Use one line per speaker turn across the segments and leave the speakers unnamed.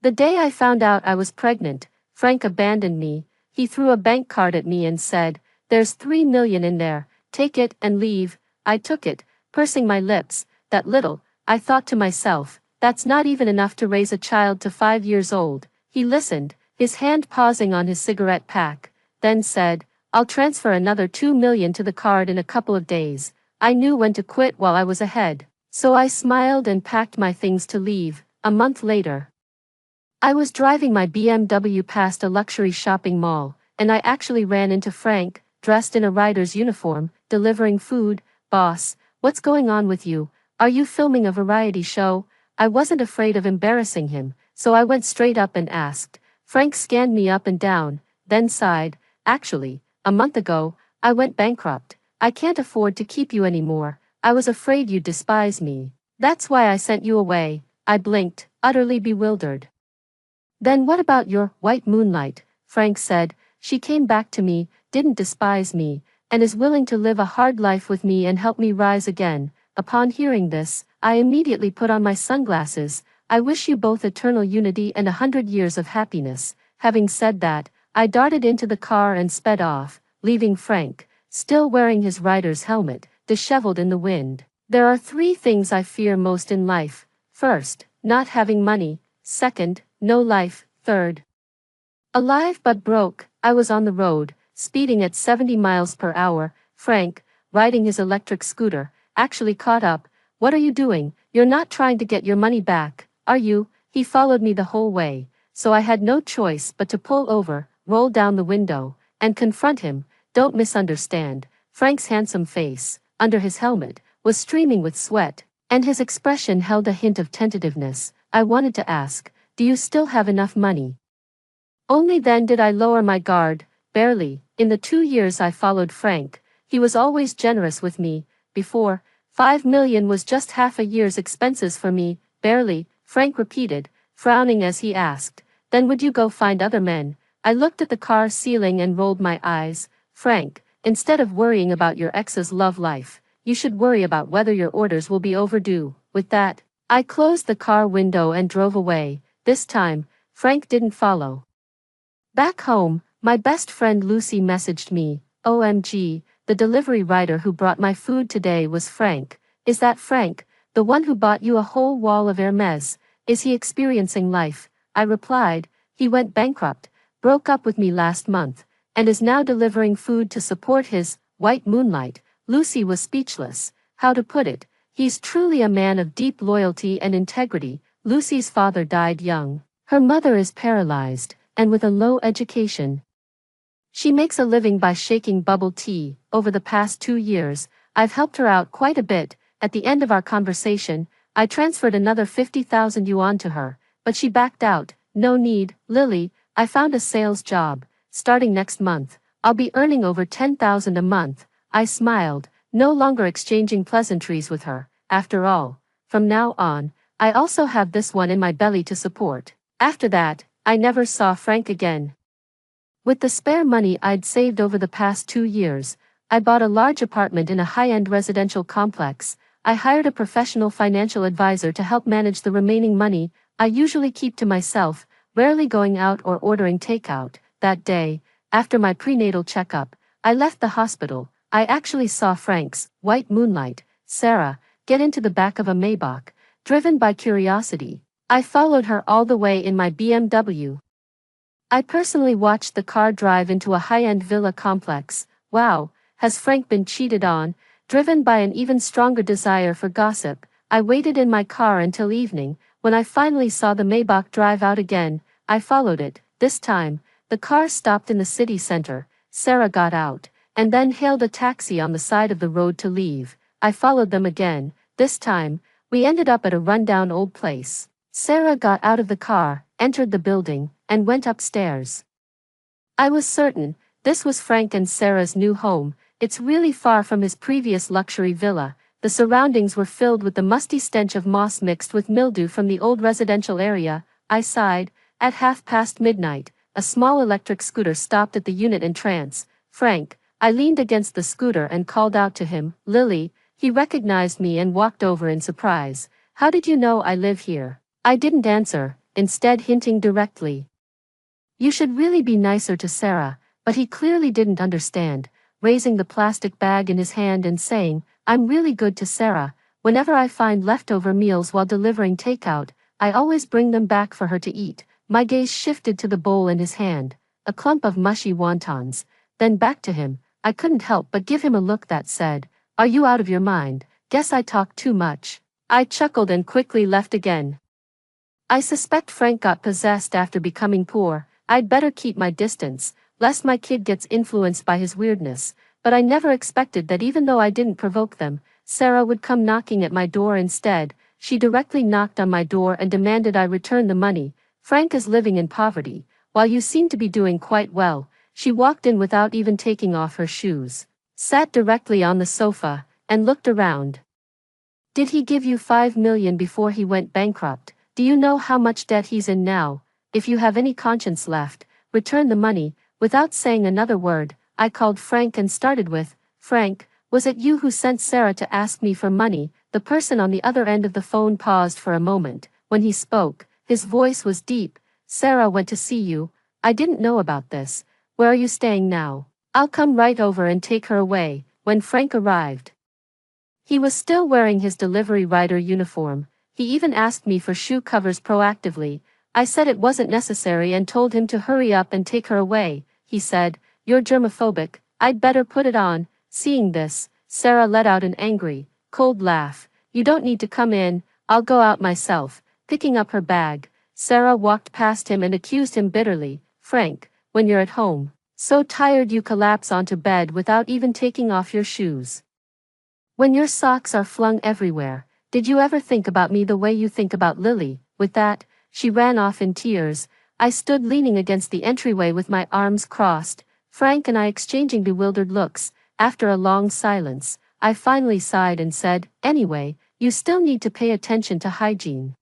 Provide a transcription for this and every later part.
The day I found out I was pregnant, Frank abandoned me. He threw a bank card at me and said, "There's 3 million in there, take it and leave." I took it, pursing my lips. That little, I thought to myself, that's not even enough to raise a child to 5 years old. He listened, his hand pausing on his cigarette pack, then said, "I'll transfer another 2 million to the card in a couple of days." I knew when to quit while I was ahead, so I smiled and packed my things to leave. A month later, I was driving my BMW past a luxury shopping mall, and I actually ran into Frank, dressed in a rider's uniform, delivering food. "Boss, what's going on with you? Are you filming a variety show?" I wasn't afraid of embarrassing him, so I went straight up and asked. Frank scanned me up and down, then sighed. "Actually, a month ago, I went bankrupt. I can't afford to keep you anymore. I was afraid you'd despise me. That's why I sent you away." I blinked, utterly bewildered. "Then what about your white moonlight?" Frank said. "She came back to me, didn't despise me, and is willing to live a hard life with me and help me rise again." Upon hearing this, I immediately put on my sunglasses. "I wish you both eternal unity and 100 years of happiness." Having said that, I darted into the car and sped off, leaving Frank, still wearing his rider's helmet, disheveled in the wind. There are 3 things I fear most in life. First, not having money. Second, no life. Third, alive but broke. I was on the road, speeding at 70 miles per hour. Frank, riding his electric scooter, actually caught up. "What are you doing? You're not trying to get your money back, are you?" He followed me the whole way, so I had no choice but to pull over, roll down the window, and confront him. Don't misunderstand. Frank's handsome face, under his helmet, was streaming with sweat, and his expression held a hint of tentativeness. I wanted to ask, "Do you still have enough money?" Only then did I lower my guard. Barely. In the 2 years I followed Frank, he was always generous with me. Before, 5 million was just half a year's expenses for me. "Barely," Frank repeated, frowning as he asked, "Then would you go find other men?" I looked at the car ceiling and rolled my eyes. "Frank, instead of worrying about your ex's love life, you should worry about whether your orders will be overdue." With that, I closed the car window and drove away. This time, Frank didn't follow. Back home, my best friend Lucy messaged me, "OMG, the delivery rider who brought my food today was Frank." "Is that Frank, the one who bought you a whole wall of Hermes? Is he experiencing life?" I replied, "He went bankrupt, broke up with me last month, and is now delivering food to support his white moonlight." Lucy was speechless. How to put it? He's truly a man of deep loyalty and integrity. Lucy's father died young. Her mother is paralyzed, and with a low education. She makes a living by shaking bubble tea. Over the past 2 years, I've helped her out quite a bit. At the end of our conversation, I transferred another 50,000 yuan to her, but she backed out. "No need, Lily, I found a sales job. Starting next month, I'll be earning over 10,000 a month." I smiled, no longer exchanging pleasantries with her. After all, from now on, I also have this one in my belly to support. After that, I never saw Frank again. With the spare money I'd saved over the past 2 years, I bought a large apartment in a high-end residential complex. I hired a professional financial advisor to help manage the remaining money I usually keep to myself, rarely going out or ordering takeout. That day, after my prenatal checkup, I left the hospital. I actually saw Frank's white moonlight, Sarah, get into the back of a Maybach. Driven by curiosity, I followed her all the way in my BMW. I personally watched the car drive into a high-end villa complex. Wow, has Frank been cheated on? Driven by an even stronger desire for gossip, I waited in my car until evening. When I finally saw the Maybach drive out again, I followed it. This time, the car stopped in the city center. Sarah got out, and then hailed a taxi on the side of the road to leave. I followed them again. This time, we ended up at a rundown old place. Sarah got out of the car, entered the building, and went upstairs. I was certain this was Frank and Sarah's new home. It's really far from his previous luxury villa. The surroundings were filled with the musty stench of moss mixed with mildew from the old residential area. I sighed. At midnight, a small electric scooter stopped at the unit entrance. "Frank," I leaned against the scooter and called out to him. "Lily." He recognized me and walked over in surprise. "How did you know I live here?" I didn't answer. instead hinting directly. You should really be nicer to Sarah, but he clearly didn't understand, raising the plastic bag in his hand and saying, I'm really good to Sarah. Whenever I find leftover meals while delivering takeout, I always bring them back for her to eat. My gaze shifted to the bowl in his hand, a clump of mushy wontons, then back to him. I couldn't help but give him a look that said, Are you out of your mind? Guess I talk too much. I chuckled and quickly left again. I suspect Frank got possessed after becoming poor. I'd better keep my distance, lest my kid gets influenced by his weirdness, but I never expected that even though I didn't provoke them, Sarah would come knocking at my door instead. She directly knocked on my door and demanded I return the money. Frank is living in poverty, while you seem to be doing quite well. She walked in without even taking off her shoes, sat directly on the sofa, and looked around. Did he give you $5 million before he went bankrupt? Do you know how much debt he's in now? If you have any conscience left, return the money. Without saying another word, I called Frank and started with, Frank, was it you who sent Sarah to ask me for money? The person on the other end of the phone paused for a moment. When he spoke, his voice was deep. Sarah went to see you. I didn't know about this. Where are you staying now? I'll come right over and take her away. When Frank arrived, he was still wearing his delivery rider uniform. He even asked me for shoe covers proactively. I said it wasn't necessary and told him to hurry up and take her away. He said, You're germophobic, I'd better put it on. Seeing this, Sarah let out an angry, cold laugh. You don't need to come in, I'll go out myself. Picking up her bag, Sarah walked past him and accused him bitterly. Frank, when you're at home, so tired you collapse onto bed without even taking off your shoes. When your socks are flung everywhere, did you ever think about me the way you think about Lily? With that, she ran off in tears. I stood leaning against the entryway with my arms crossed, Frank and I exchanging bewildered looks. After a long silence, I finally sighed and said, Anyway, you still need to pay attention to hygiene.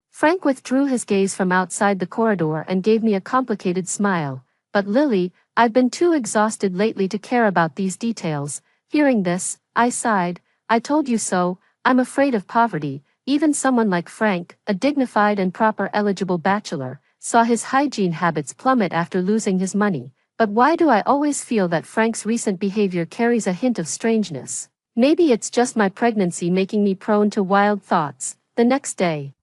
Frank withdrew his gaze from outside the corridor and gave me a complicated smile. But Lily, I've been too exhausted lately to care about these details. Hearing this, I sighed. I told you so. I'm afraid of poverty. Even someone like Frank, a dignified and proper eligible bachelor, saw his hygiene habits plummet after losing his money. But why do I always feel that Frank's recent behavior carries a hint of strangeness? Maybe it's just my pregnancy making me prone to wild thoughts. The next day,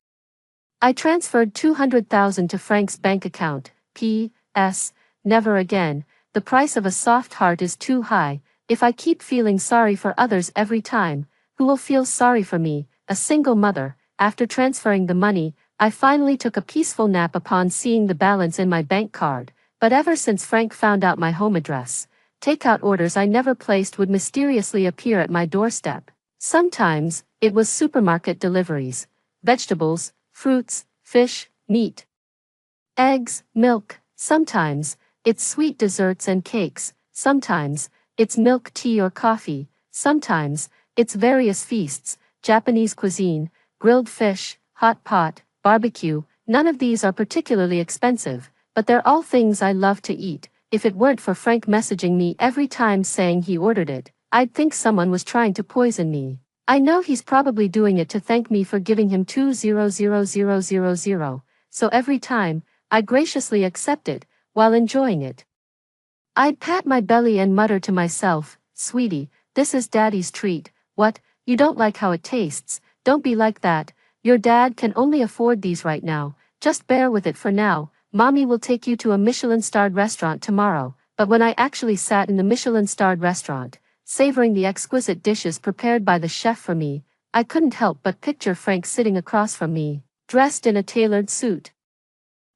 I transferred $200,000 to Frank's bank account. P.S. Never again. The price of a soft heart is too high. If I keep feeling sorry for others every time, who will feel sorry for me? A single mother. After transferring the money, I finally took a peaceful nap upon seeing the balance in my bank card. But ever since Frank found out my home address, takeout orders I never placed would mysteriously appear at my doorstep. Sometimes, it was supermarket deliveries, vegetables, fruits, fish, meat, eggs, milk. Sometimes, it's sweet desserts and cakes. Sometimes, it's milk tea or coffee. Sometimes, it's various feasts, Japanese cuisine, grilled fish, hot pot, barbecue. None of these are particularly expensive, but they're all things I love to eat. If it weren't for Frank messaging me every time saying he ordered it, I'd think someone was trying to poison me. I know he's probably doing it to thank me for giving him $200,000, so every time, I graciously accept it, while enjoying it. I'd pat my belly and mutter to myself, Sweetie, this is Daddy's treat. What, you don't like how it tastes? Don't be like that. Your dad can only afford these right now. Just bear with it for now. Mommy will take you to a Michelin-starred restaurant tomorrow. But when I actually sat in the Michelin-starred restaurant, savoring the exquisite dishes prepared by the chef for me, I couldn't help but picture Frank sitting across from me, dressed in a tailored suit,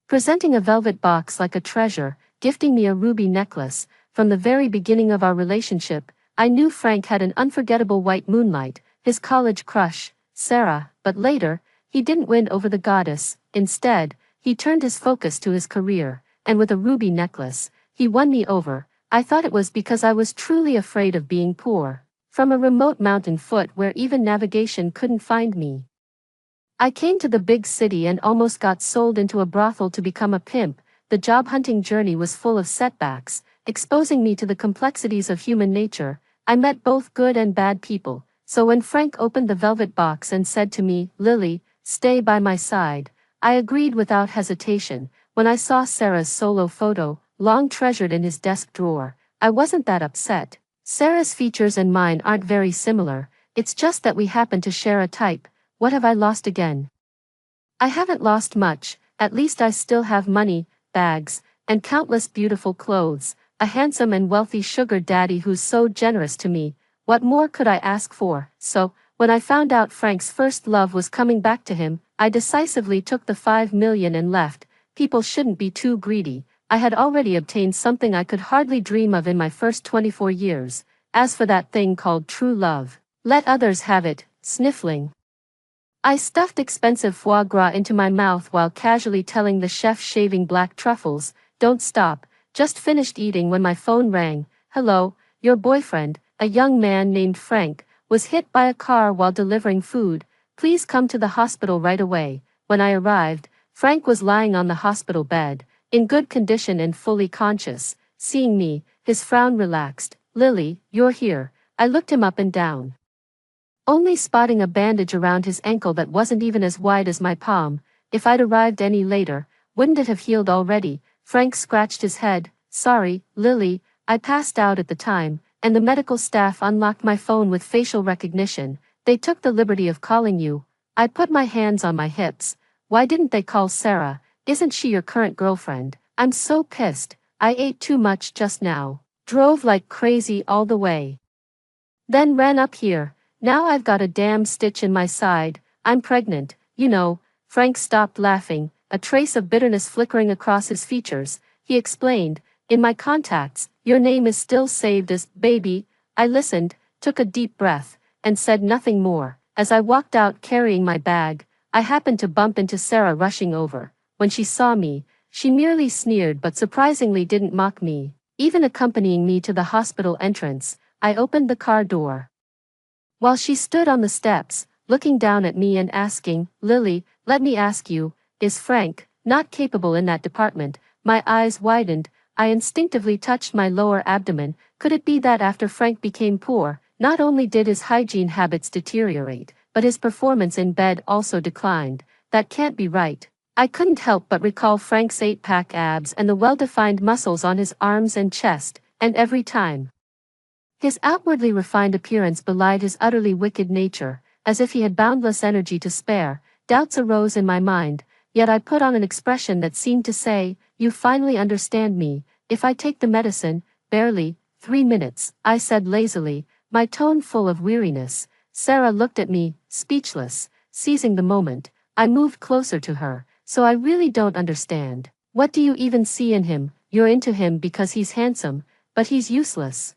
presenting a velvet box like a treasure, gifting me a ruby necklace. From the very beginning of our relationship, I knew Frank had an unforgettable white moonlight, his college crush, Sarah. But later, he didn't win over the goddess. Instead, he turned his focus to his career, and with a ruby necklace, he won me over. I thought it was because I was truly afraid of being poor. From a remote mountain foot where even navigation couldn't find me, I came to the big city and almost got sold into a brothel to become a pimp. The job hunting journey was full of setbacks, exposing me to the complexities of human nature. I met both good and bad people, so when Frank opened the velvet box and said to me, Lily, stay by my side, I agreed without hesitation. When I saw Sarah's solo photo, long treasured in his desk drawer, I wasn't that upset. Sarah's features and mine aren't very similar, it's just that we happen to share a type. What have I lost again? I haven't lost much, at least I still have money, bags, and countless beautiful clothes, a handsome and wealthy sugar daddy who's so generous to me. What more could I ask for? So, when I found out Frank's first love was coming back to him, I decisively took the 5 million and left. People shouldn't be too greedy. I had already obtained something I could hardly dream of in my first 24 years. As for that thing called true love, let others have it, sniffling. I stuffed expensive foie gras into my mouth while casually telling the chef shaving black truffles, "Don't stop." Just finished eating when my phone rang. "Hello, your boyfriend, a young man named Frank, was hit by a car while delivering food. Please come to the hospital right away." When I arrived, Frank was lying on the hospital bed, in good condition and fully conscious. Seeing me, his frown relaxed. "Lily, you're here." I looked him up and down, only spotting a bandage around his ankle that wasn't even as wide as my palm. If I'd arrived any later, wouldn't it have healed already? Frank scratched his head. "Sorry, Lily, I passed out at the time, and the medical staff unlocked my phone with facial recognition. They took the liberty of calling you." I put my hands on my hips. "Why didn't they call Sarah? Isn't she your current girlfriend? I'm so pissed. I ate too much just now. Drove like crazy all the way. Then ran up here. Now I've got a damn stitch in my side. I'm pregnant, you know." Frank stopped laughing, a trace of bitterness flickering across his features. He explained, "In my contacts, your name is still saved as Baby." I listened, took a deep breath, and said nothing more. As I walked out carrying my bag, I happened to bump into Sarah rushing over. When she saw me, she merely sneered but surprisingly didn't mock me. Even accompanying me to the hospital entrance, I opened the car door. While she stood on the steps, looking down at me and asking, "Lily, let me ask you, is Frank not capable in that department?" My eyes widened. I instinctively touched my lower abdomen. Could it be that after Frank became poor, not only did his hygiene habits deteriorate, but his performance in bed also declined? That can't be right. I couldn't help but recall Frank's 8-pack abs and the well-defined muscles on his arms and chest, and every time his outwardly refined appearance belied his utterly wicked nature, as if he had boundless energy to spare. Doubts arose in my mind, yet I put on an expression that seemed to say, "You finally understand me. If I take the medicine, barely 3 minutes," I said lazily, my tone full of weariness. Sarah looked at me, speechless. Seizing the moment, I moved closer to her. "So I really don't understand. What do you even see in him? You're into him because he's handsome, but he's useless.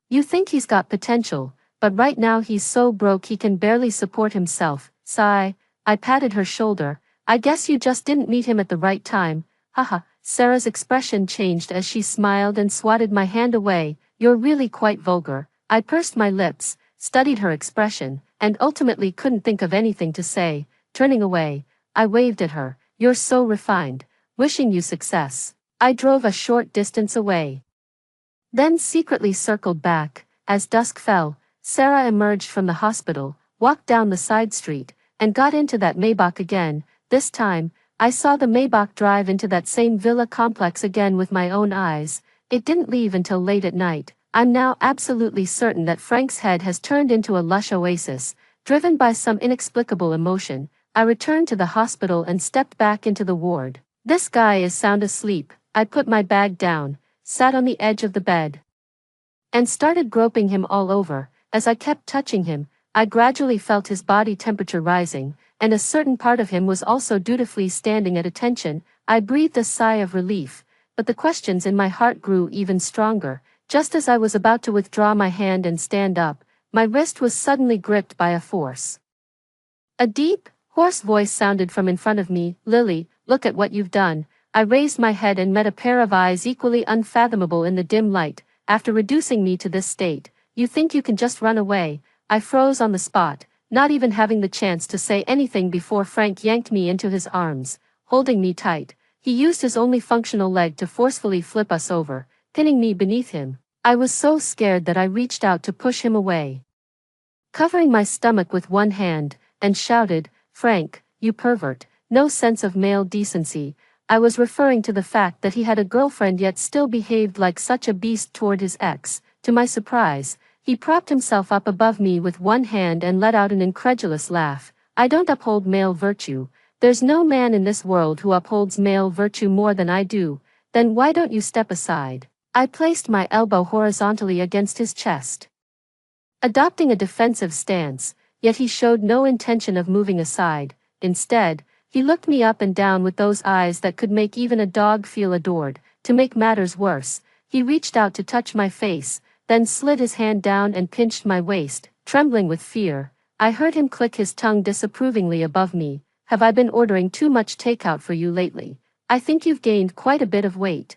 You think he's got potential, but right now he's so broke he can barely support himself." Sigh. I patted her shoulder. "I guess you just didn't meet him at the right time." Haha. Sarah's expression changed as she smiled and swatted my hand away. "You're really quite vulgar." I pursed my lips, studied her expression, and ultimately couldn't think of anything to say. Turning away, I waved at her. "You're so refined. Wishing you success." I drove a short distance away, then secretly circled back. As dusk fell, Sarah emerged from the hospital, walked down the side street, and got into that Maybach again. This time, I saw the Maybach drive into that same villa complex again with my own eyes. It didn't leave until late at night. I'm now absolutely certain that Frank's head has turned into a lush oasis. Driven by some inexplicable emotion, I returned to the hospital and stepped back into the ward. This guy is sound asleep. I put my bag down, sat on the edge of the bed, and started groping him all over. As I kept touching him, I gradually felt his body temperature rising, and a certain part of him was also dutifully standing at attention. I breathed a sigh of relief, but the questions in my heart grew even stronger. Just as I was about to withdraw my hand and stand up, my wrist was suddenly gripped by a force. A deep, hoarse voice sounded from in front of me. "Lily, look at what you've done." I raised my head and met a pair of eyes equally unfathomable in the dim light. "After reducing me to this state, you think you can just run away?" I froze on the spot, not even having the chance to say anything before Frank yanked me into his arms, holding me tight. He used his only functional leg to forcefully flip us over, pinning me beneath him. I was so scared that I reached out to push him away, covering my stomach with one hand, and shouted, "Frank, you pervert, no sense of male decency. I was referring to the fact that he had a girlfriend yet still behaved like such a beast toward his ex. To my surprise, he propped himself up above me with one hand and let out an incredulous laugh. I don't uphold male virtue. There's no man in this world who upholds male virtue more than I do. Then why don't you step aside? I placed my elbow horizontally against his chest, adopting a defensive stance, yet he showed no intention of moving aside. Instead, he looked me up and down with those eyes that could make even a dog feel adored. To make matters worse, he reached out to touch my face, then slid his hand down and pinched my waist. Trembling with fear, I heard him click his tongue disapprovingly above me. Have I been ordering too much takeout for you lately? I think you've gained quite a bit of weight.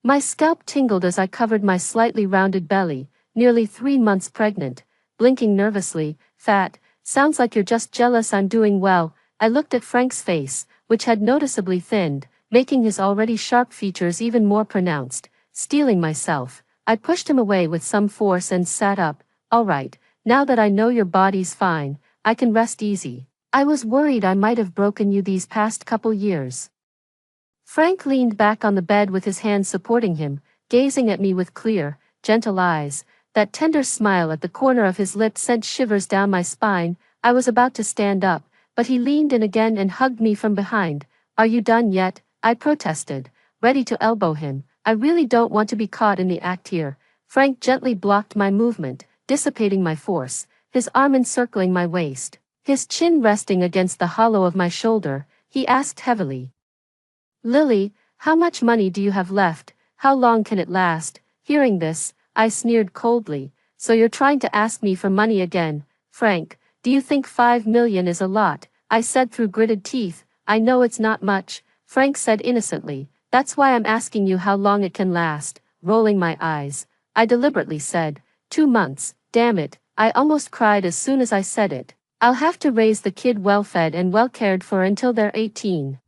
My scalp tingled as I covered my slightly rounded belly, nearly 3 months pregnant, blinking nervously. Fat, sounds like you're just jealous I'm doing well. I looked at Frank's face, which had noticeably thinned, making his already sharp features even more pronounced. Steeling myself, I pushed him away with some force and sat up. All right, now that I know your body's fine, I can rest easy. I was worried I might have broken you these past couple years. Frank leaned back on the bed with his hands supporting him, gazing at me with clear, gentle eyes. That tender smile at the corner of his lips sent shivers down my spine. I was about to stand up, but he leaned in again and hugged me from behind. Are you done yet? I protested, ready to elbow him. I really don't want to be caught in the act here. Frank gently blocked my movement, dissipating my force, his arm encircling my waist, his chin resting against the hollow of my shoulder. He asked heavily, Lily, how much money do you have left? How long can it last? Hearing this, I sneered coldly. So you're trying to ask me for money again, Frank? Do you think 5 million is a lot? I said through gritted teeth. I know it's not much, Frank said innocently. That's why I'm asking you how long it can last. Rolling my eyes, I deliberately said, 2 months. Damn it, I almost cried as soon as I said it. I'll have to raise the kid well-fed and well-cared for until they're 18.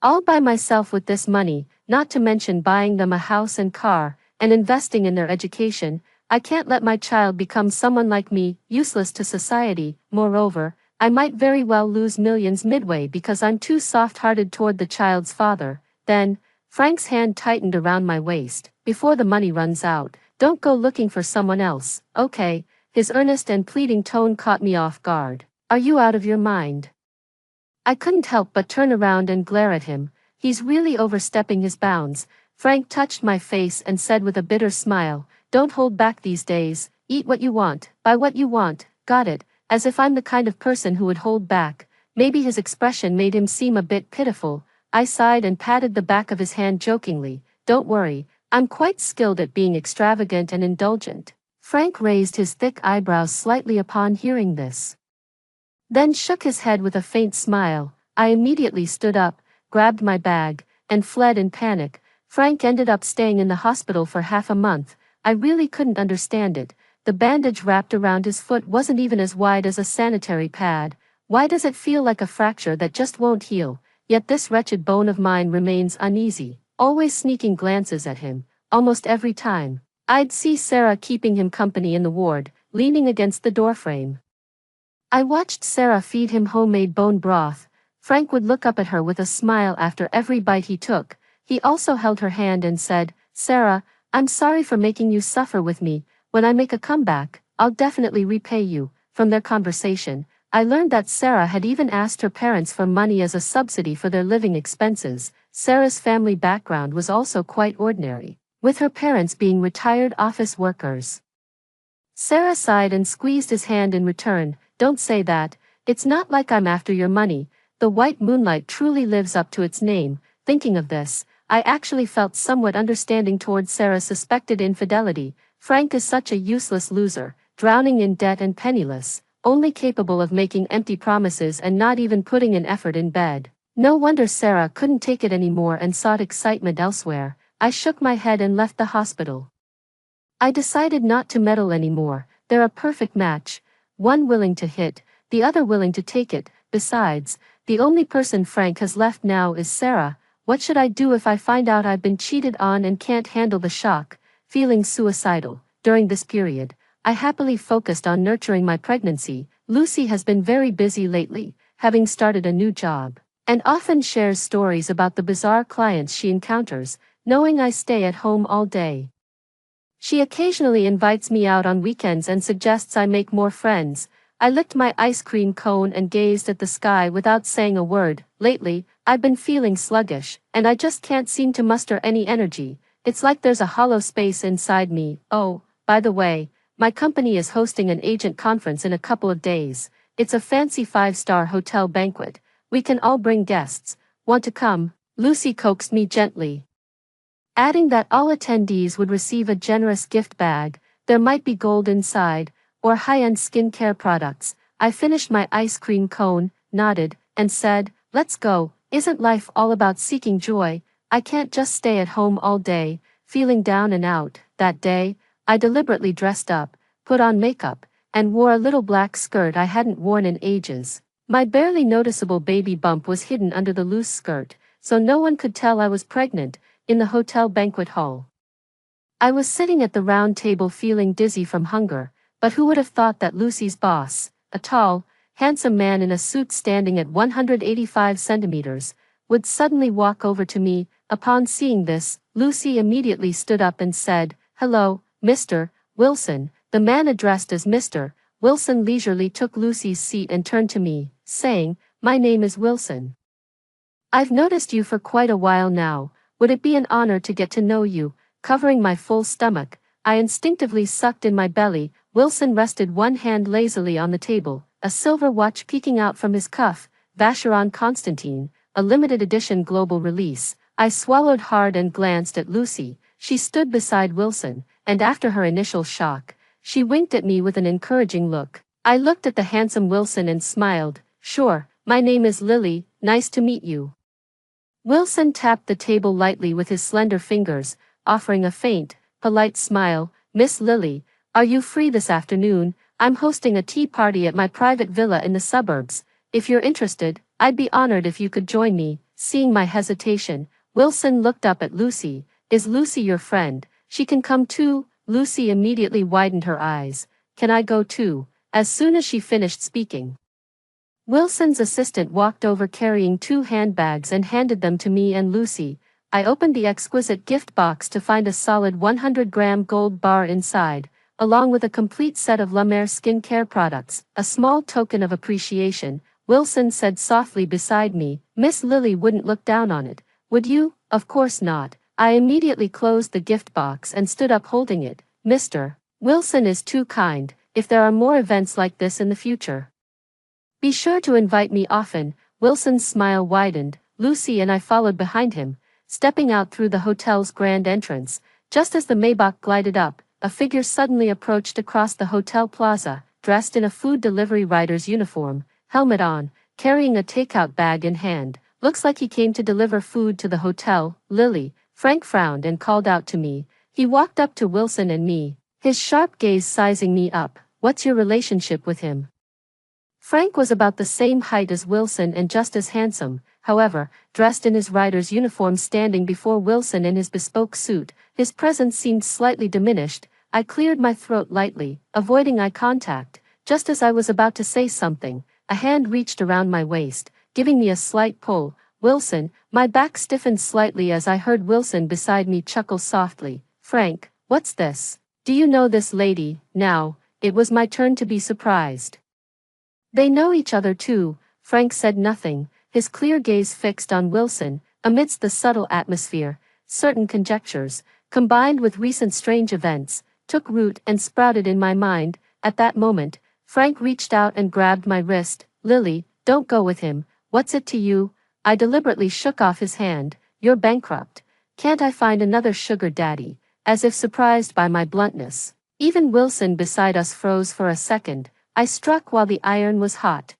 All by myself with this money, not to mention buying them a house and car, and investing in their education. I can't let my child become someone like me, useless to society. Moreover, I might very well lose millions midway because I'm too soft-hearted toward the child's father. Then, Frank's hand tightened around my waist. Before the money runs out, don't go looking for someone else, okay? His earnest and pleading tone caught me off guard. Are you out of your mind? I couldn't help but turn around and glare at him. He's really overstepping his bounds. Frank touched my face and said with a bitter smile, don't hold back these days. Eat what you want, buy what you want. Got it? As if I'm the kind of person who would hold back. Maybe his expression made him seem a bit pitiful. I sighed and patted the back of his hand jokingly. Don't worry, I'm quite skilled at being extravagant and indulgent. Frank raised his thick eyebrows slightly upon hearing this, then shook his head with a faint smile. I immediately stood up, grabbed my bag, and fled in panic. Frank ended up staying in the hospital for half a month. I really couldn't understand it. The bandage wrapped around his foot wasn't even as wide as a sanitary pad. Why does it feel like a fracture that just won't heal? Yet this wretched bone of mine remains uneasy, always sneaking glances at him, almost every time I'd see Sarah keeping him company in the ward, leaning against the doorframe. I watched Sarah feed him homemade bone broth. Frank would look up at her with a smile after every bite he took. He also held her hand and said, Sarah, I'm sorry for making you suffer with me. When I make a comeback, I'll definitely repay you. From their conversation, I learned that Sarah had even asked her parents for money as a subsidy for their living expenses. Sarah's family background was also quite ordinary, with her parents being retired office workers. Sarah sighed and squeezed his hand in return. Don't say that. It's not like I'm after your money. The white moonlight truly lives up to its name. Thinking of this, I actually felt somewhat understanding towards Sarah's suspected infidelity. Frank is such a useless loser, drowning in debt and penniless, only capable of making empty promises and not even putting an effort in bed. No wonder Sarah couldn't take it anymore and sought excitement elsewhere. I shook my head and left the hospital. I decided not to meddle anymore. They're a perfect match. One willing to hit, the other willing to take it. Besides, the only person Frank has left now is Sarah. What should I do if I find out I've been cheated on and can't handle the shock? Feeling suicidal. During this period, I happily focused on nurturing my pregnancy. Lucy has been very busy lately, having started a new job. and often shares stories about the bizarre clients she encounters, knowing I stay at home all day. She occasionally invites me out on weekends and suggests I make more friends. I licked my ice cream cone and gazed at the sky without saying a word. Lately, I've been feeling sluggish, and I just can't seem to muster any energy. It's like there's a hollow space inside me. Oh, by the way, my company is hosting an agent conference in a couple of days. It's a fancy 5-star hotel banquet. We can all bring guests. Want to come? Lucy coaxed me gently, adding that all attendees would receive a generous gift bag. There might be gold inside, or high-end skincare products. I finished my ice cream cone, nodded, and said, "Let's go. Isn't life all about seeking joy? I can't just stay at home all day, feeling down and out." That day, I deliberately dressed up, put on makeup, and wore a little black skirt I hadn't worn in ages. My barely noticeable baby bump was hidden under the loose skirt, so no one could tell I was pregnant. In the hotel banquet hall, I was sitting at the round table feeling dizzy from hunger, but who would have thought that Lucy's boss, a tall, handsome man in a suit standing at 185 centimeters, would suddenly walk over to me. Upon seeing this, Lucy immediately stood up and said, "Hello, Mr. Wilson." The man addressed as Mr. Wilson leisurely took Lucy's seat and turned to me, saying, "My name is Wilson. I've noticed you for quite a while now. Would it be an honor to get to know you?" Covering my full stomach, I instinctively sucked in my belly. Wilson rested one hand lazily on the table, a silver watch peeking out from his cuff. Vacheron Constantine, a limited edition global release. I swallowed hard and glanced at Lucy. She stood beside Wilson, and after her initial shock, she winked at me with an encouraging look. I looked at the handsome Wilson and smiled. "Sure, my name is Lily, nice to meet you." Wilson tapped the table lightly with his slender fingers, offering a faint, polite smile. "Miss Lily, are you free this afternoon? I'm hosting a tea party at my private villa in the suburbs. If you're interested, I'd be honored if you could join me." Seeing my hesitation, Wilson looked up at Lucy. "Is Lucy your friend? She can come too." Lucy immediately widened her eyes. "Can I go too?" As soon as she finished speaking, Wilson's assistant walked over carrying 2 handbags and handed them to me and Lucy. I opened the exquisite gift box to find a solid 100-gram gold bar inside, along with a complete set of La Mer skincare products, a small token of appreciation. Wilson said softly beside me, "Miss Lily wouldn't look down on it, would you?" "Of course not." I immediately closed the gift box and stood up holding it. "Mr. Wilson is too kind. If there are more events like this in the future, be sure to invite me often." Wilson's smile widened. Lucy and I followed behind him, stepping out through the hotel's grand entrance. Just as the Maybach glided up, a figure suddenly approached across the hotel plaza, dressed in a food delivery rider's uniform, helmet on, carrying a takeout bag in hand. "Looks like he came to deliver food to the hotel, Lily." Frank frowned and called out to me. He walked up to Wilson and me, his sharp gaze sizing me up. "What's your relationship with him?" Frank was about the same height as Wilson and just as handsome, however, dressed in his rider's uniform standing before Wilson in his bespoke suit, his presence seemed slightly diminished. I cleared my throat lightly, avoiding eye contact. Just as I was about to say something, a hand reached around my waist, giving me a slight pull. "Wilson." My back stiffened slightly as I heard Wilson beside me chuckle softly. "Frank, what's this? Do you know this lady?" Now, it was my turn to be surprised. "They know each other too." Frank said nothing, his clear gaze fixed on Wilson. Amidst the subtle atmosphere, certain conjectures, combined with recent strange events, took root and sprouted in my mind. At that moment, Frank reached out and grabbed my wrist. "Lily, don't go with him. What's it to you?" I deliberately shook off his hand. "You're bankrupt. Can't I find another sugar daddy?" As if surprised by my bluntness, even Wilson beside us froze for a second. I struck while the iron was hot.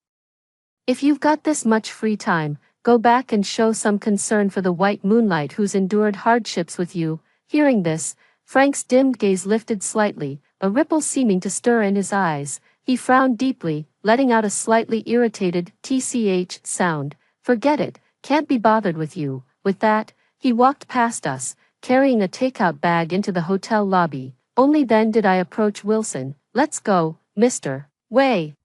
"If you've got this much free time, go back and show some concern for the white moonlight who's endured hardships with you." Hearing this, Frank's dimmed gaze lifted slightly, a ripple seeming to stir in his eyes. He frowned deeply, letting out a slightly irritated tch sound. "Forget it, can't be bothered with you." With that, he walked past us, carrying a takeout bag into the hotel lobby. Only then did I approach Wilson. "Let's go, Mr. Way."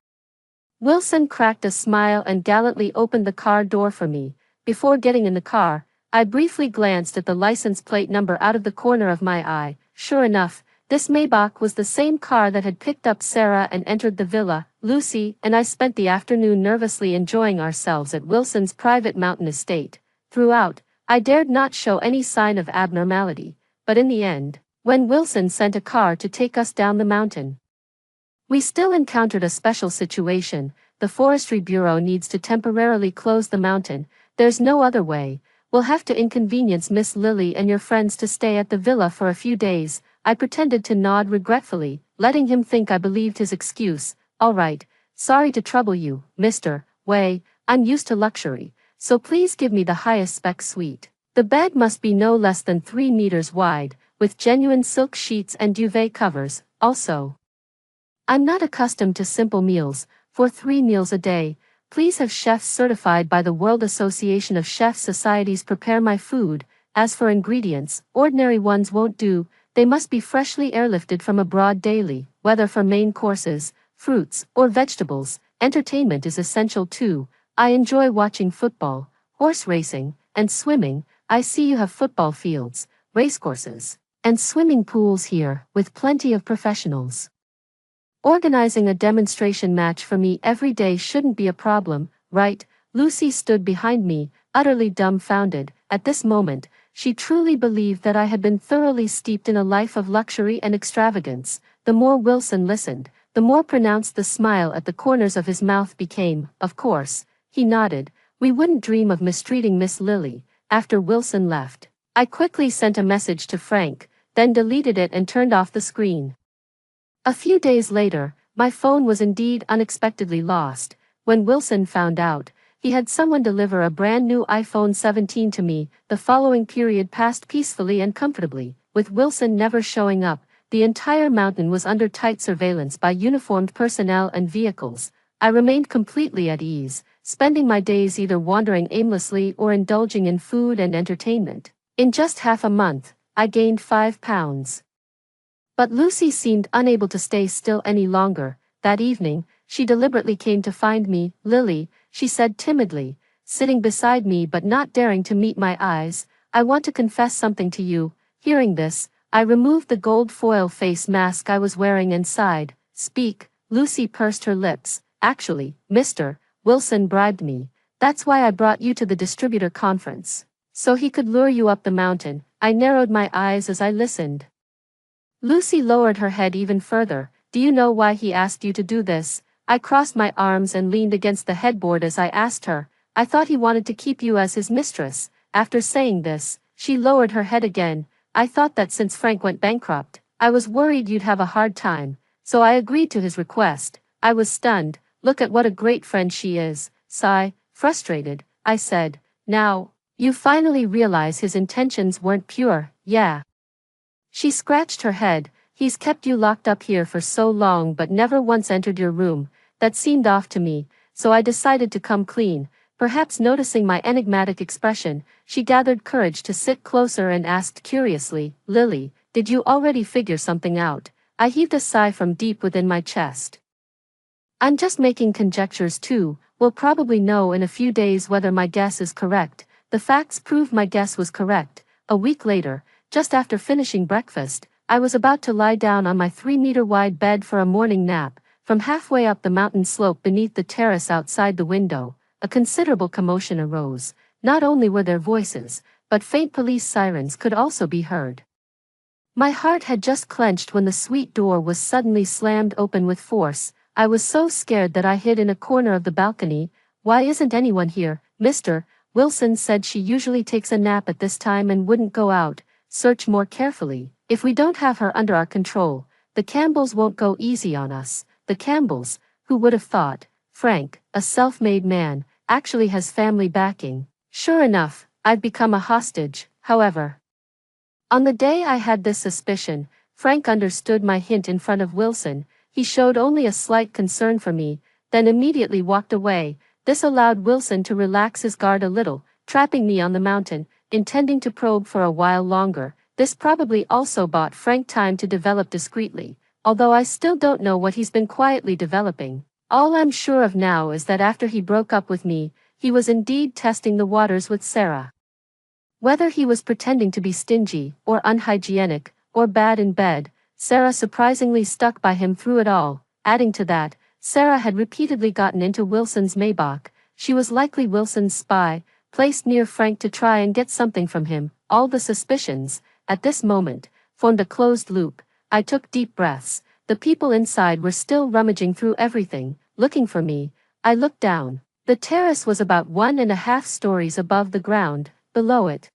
Wilson cracked a smile and gallantly opened the car door for me. Before getting in the car, I briefly glanced at the license plate number out of the corner of my eye. Sure enough, this Maybach was the same car that had picked up Sarah and entered the villa. Lucy and I spent the afternoon nervously enjoying ourselves at Wilson's private mountain estate. Throughout, I dared not show any sign of abnormality, but in the end, when Wilson sent a car to take us down the mountain, we still encountered a special situation. The Forestry Bureau needs to temporarily close the mountain. There's no other way. We'll have to inconvenience Miss Lily and your friends to stay at the villa for a few days. I pretended to nod regretfully, letting him think I believed his excuse. All right, sorry to trouble you, Mr. Way, I'm used to luxury, so please give me the highest spec suite. The bed must be no less than 3 meters wide, with genuine silk sheets and duvet covers. Also, I'm not accustomed to simple meals. For 3 meals a day, please have chefs certified by the World Association of Chef Societies prepare my food. As for ingredients, ordinary ones won't do. They must be freshly airlifted from abroad daily, whether for main courses, fruits, or vegetables. Entertainment is essential too. I enjoy watching football, horse racing, and swimming. I see you have football fields, racecourses, and swimming pools here, with plenty of professionals. Organizing a demonstration match for me every day shouldn't be a problem, right? Lucy stood behind me, utterly dumbfounded. At this moment, she truly believed that I had been thoroughly steeped in a life of luxury and extravagance. The more Wilson listened, the more pronounced the smile at the corners of his mouth became. Of course, he nodded. We wouldn't dream of mistreating Miss Lily. After Wilson left, I quickly sent a message to Frank, then deleted it and turned off the screen. A few days later, my phone was indeed unexpectedly lost. When Wilson found out, he had someone deliver a brand new iPhone 17 to me. The following period passed peacefully and comfortably, with Wilson never showing up. The entire mountain was under tight surveillance by uniformed personnel and vehicles. I remained completely at ease, spending my days either wandering aimlessly or indulging in food and entertainment. In just half a month, I gained 5 pounds. But Lucy seemed unable to stay still any longer. That evening, she deliberately came to find me. Lily, she said timidly, sitting beside me but not daring to meet my eyes, I want to confess something to you. Hearing this, I removed the gold foil face mask I was wearing and sighed. Speak. Lucy pursed her lips. Actually, Mr. Wilson bribed me. That's why I brought you to the distributor conference, so he could lure you up the mountain. I narrowed my eyes as I listened. Lucy lowered her head even further. Do you know why he asked you to do this? I crossed my arms and leaned against the headboard as I asked her. I thought he wanted to keep you as his mistress. After saying this, she lowered her head again. I thought that since Frank went bankrupt, I was worried you'd have a hard time, so I agreed to his request. I was stunned. Look at what a great friend she is. Sigh, frustrated, I said. Now, you finally realize his intentions weren't pure, yeah. She scratched her head. He's kept you locked up here for so long but never once entered your room. That seemed off to me, so I decided to come clean. Perhaps noticing my enigmatic expression, she gathered courage to sit closer and asked curiously, Lily, did you already figure something out? I heaved a sigh from deep within my chest. I'm just making conjectures too. We'll probably know in a few days whether my guess is correct. The facts proved my guess was correct. A week later, just after finishing breakfast, I was about to lie down on my 3-meter-wide bed for a morning nap. From halfway up the mountain slope beneath the terrace outside the window, a considerable commotion arose. Not only were there voices, but faint police sirens could also be heard. My heart had just clenched when the suite door was suddenly slammed open with force. I was so scared that I hid in a corner of the balcony. Why isn't anyone here? Mr. Wilson said she usually takes a nap at this time and wouldn't go out. Search more carefully. If we don't have her under our control, the Campbells won't go easy on us. The Campbells, who would have thought? Frank, a self-made man, actually has family backing. Sure enough, I'd become a hostage, however. On the day I had this suspicion, Frank understood my hint in front of Wilson. He showed only a slight concern for me, then immediately walked away. This allowed Wilson to relax his guard a little, trapping me on the mountain, intending to probe for a while longer. This probably also bought Frank time to develop discreetly, although I still don't know what he's been quietly developing. All I'm sure of now is that after he broke up with me, he was indeed testing the waters with Sarah. Whether he was pretending to be stingy, or unhygienic, or bad in bed, Sarah surprisingly stuck by him through it all. Adding to that, Sarah had repeatedly gotten into Wilson's Maybach. She was likely Wilson's spy, placed near Frank to try and get something from him. All the suspicions, at this moment, formed a closed loop. I took deep breaths. The people inside were still rummaging through everything, looking for me. I looked down. The terrace was about 1.5 stories above the ground. Below it,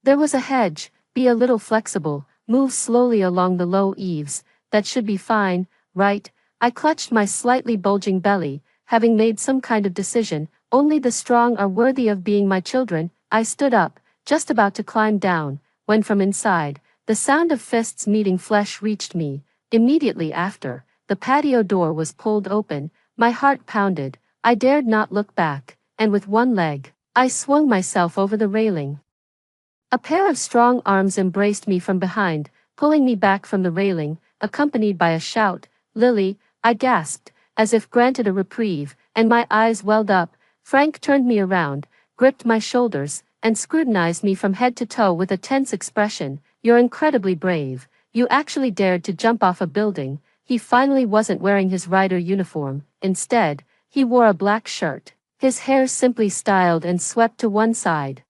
there was a hedge. Be a little flexible, move slowly along the low eaves. That should be fine, right? I clutched my slightly bulging belly, having made some kind of decision. Only the strong are worthy of being my children. I stood up, just about to climb down, when from inside, the sound of fists meeting flesh reached me. Immediately after, the patio door was pulled open. My heart pounded. I dared not look back, and with one leg, I swung myself over the railing. A pair of strong arms embraced me from behind, pulling me back from the railing, accompanied by a shout. "Lily," I gasped, as if granted a reprieve, and my eyes welled up. Frank turned me around, gripped my shoulders, and scrutinized me from head to toe with a tense expression. "You're incredibly brave. You actually dared to jump off a building." He finally wasn't wearing his rider uniform. Instead, he wore a black shirt, his hair simply styled and swept to one side,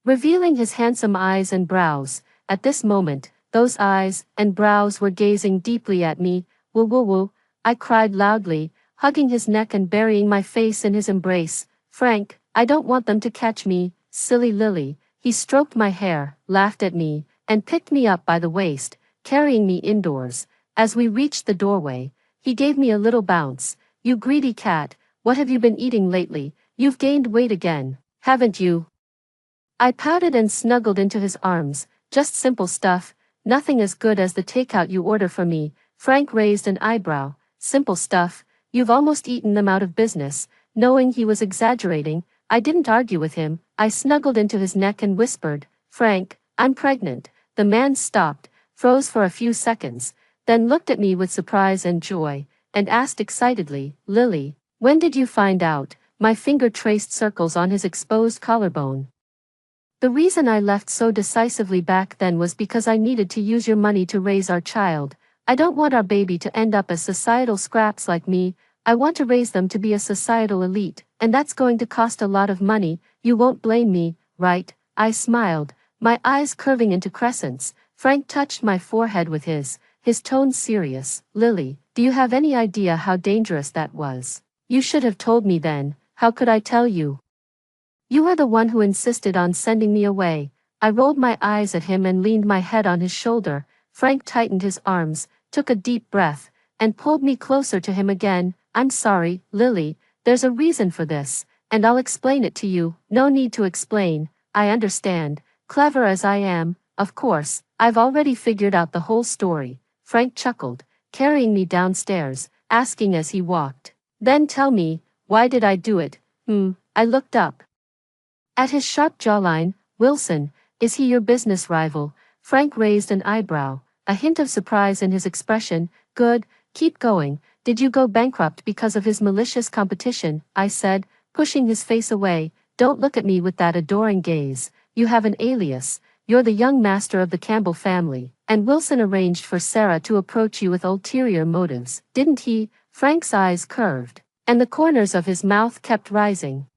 revealing his handsome eyes and brows. At this moment, those eyes and brows were gazing deeply at me. "Woo woo woo," I cried loudly, hugging his neck and burying my face in his embrace. "Frank, I don't want them to catch me, silly Lily." He stroked my hair, laughed at me, and picked me up by the waist, carrying me indoors. As we reached the doorway, he gave me a little bounce. "You greedy cat, what have you been eating lately? You've gained weight again, haven't you?" I pouted and snuggled into his arms. "Just simple stuff, nothing as good as the takeout you order for me." Frank raised an eyebrow. "Simple stuff? You've almost eaten them out of business." Knowing he was exaggerating, I didn't argue with him. I snuggled into his neck and whispered, "Frank, I'm pregnant." The man stopped, froze for a few seconds, then looked at me with surprise and joy, and asked excitedly, "Lily, when did you find out?" My finger traced circles on his exposed collarbone. "The reason I left so decisively back then was because I needed to use your money to raise our child. I don't want our baby to end up as societal scraps like me. I want to raise them to be a societal elite, and that's going to cost a lot of money. You won't blame me, right?" I smiled, my eyes curving into crescents. Frank touched my forehead with his tone serious. "Lily, do you have any idea how dangerous that was? You should have told me then." "How could I tell you? You were the one who insisted on sending me away." I rolled my eyes at him and leaned my head on his shoulder. Frank tightened his arms, took a deep breath, and pulled me closer to him again. "I'm sorry, Lily, there's a reason for this, and I'll explain it to you." "No need to explain, I understand. Clever as I am, of course, I've already figured out the whole story." Frank chuckled, carrying me downstairs, asking as he walked, "Then tell me, why did I do it?" I looked up at his sharp jawline. "Wilson, is he your business rival?" Frank raised an eyebrow, a hint of surprise in his expression. "Good, keep going. Did you go bankrupt because of his malicious competition?" I said, pushing his face away. "Don't look at me with that adoring gaze. You have an alias. You're the young master of the Campbell family, and Wilson arranged for Sarah to approach you with ulterior motives, didn't he?" Frank's eyes curved, and the corners of his mouth kept rising.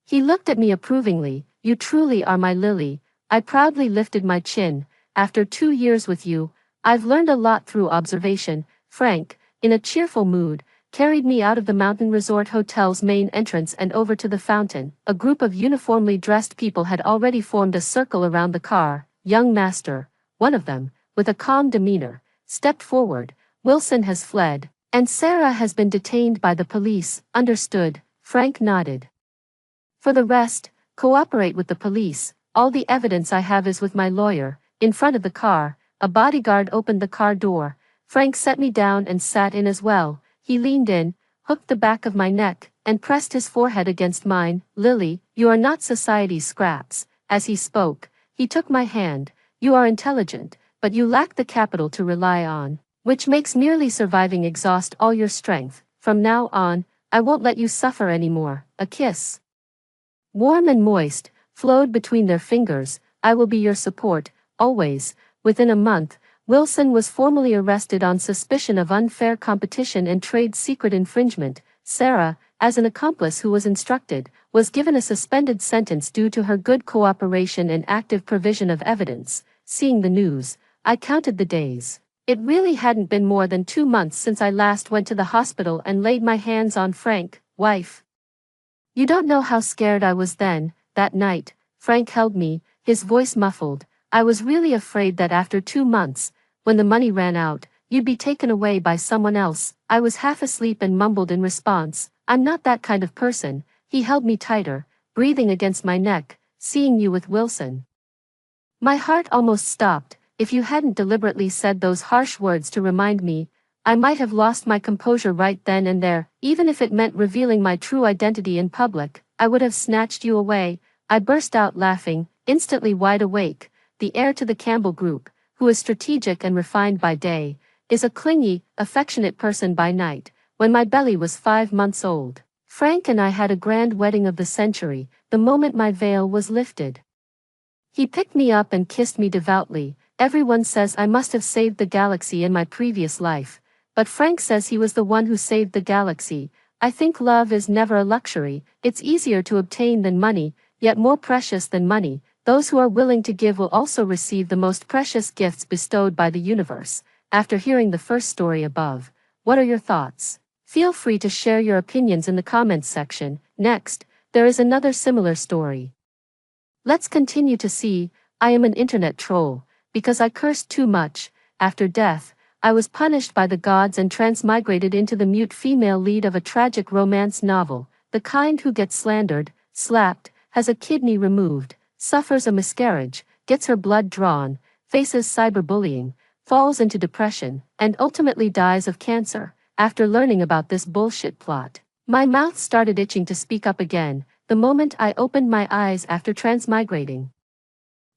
He looked at me approvingly. "You truly are my Lily." I proudly lifted my chin. "After 2 years with you, I've learned a lot through observation." Frank, in a cheerful mood, carried me out of the mountain resort hotel's main entrance and over to the fountain. A group of uniformly dressed people had already formed a circle around the car. "Young master," one of them, with a calm demeanor, stepped forward. "Wilson has fled, and Sarah has been detained by the police." "Understood," Frank nodded. "For the rest, cooperate with the police. All the evidence I have is with my lawyer." In front of the car, a bodyguard opened the car door. Frank set me down and sat in as well. He leaned in, hooked the back of my neck, and pressed his forehead against mine. "Lily, you are not society's scraps." As he spoke, he took my hand. "You are intelligent, but you lack the capital to rely on, which makes merely surviving exhaust all your strength." from now on, I won't let you suffer anymore. A kiss, warm and moist, flowed between their fingers. I will be your support, always. Within a month, Wilson was formally arrested on suspicion of unfair competition and trade secret infringement. Sarah, as an accomplice who was instructed, was given a suspended sentence due to her good cooperation and active provision of evidence. Seeing the news, I counted the days. It really hadn't been more than 2 months since I last went to the hospital and laid my hands on Frank, wife. You don't know how scared I was then. That night, Frank held me, his voice muffled. I was really afraid that after 2 months, when the money ran out, you'd be taken away by someone else. I was half asleep and mumbled in response, I'm not that kind of person. He held me tighter, breathing against my neck. Seeing you with Wilson. My heart almost stopped. If you hadn't deliberately said those harsh words to remind me, I might have lost my composure right then and there. Even if it meant revealing my true identity in public, I would have snatched you away. I burst out laughing, instantly wide awake. The heir to the Campbell Group, who is strategic and refined by day, is a clingy, affectionate person by night. When my belly was 5 months old, Frank and I had a grand wedding of the century, the moment my veil was lifted. He picked me up and kissed me devoutly. Everyone says I must have saved the galaxy in my previous life, but Frank says he was the one who saved the galaxy. I think love is never a luxury. It's easier to obtain than money, yet more precious than money. Those who are willing to give will also receive the most precious gifts bestowed by the universe. After hearing the first story above, what are your thoughts? Feel free to share your opinions in the comments section. Next, there is another similar story. Let's continue to see. I am an internet troll. Because I cursed too much, after death, I was punished by the gods and transmigrated into the mute female lead of a tragic romance novel, the kind who gets slandered, slapped, has a kidney removed, suffers a miscarriage, gets her blood drawn, faces cyberbullying, falls into depression, and ultimately dies of cancer. After learning about this bullshit plot, my mouth started itching to speak up again, the moment I opened my eyes after transmigrating.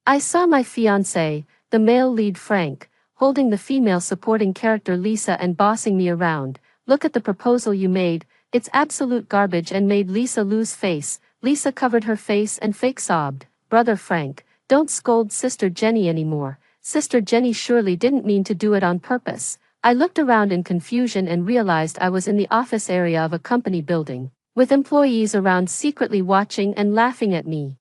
I saw my fiancé, the male lead Frank, holding the female supporting character Lisa and bossing me around. Look at the proposal you made, it's absolute garbage, and made Lisa lose face. Lisa covered her face and fake sobbed. Brother Frank, don't scold Sister Jenny anymore. Sister Jenny surely didn't mean to do it on purpose. I looked around in confusion and realized I was in the office area of a company building, with employees around secretly watching and laughing at me.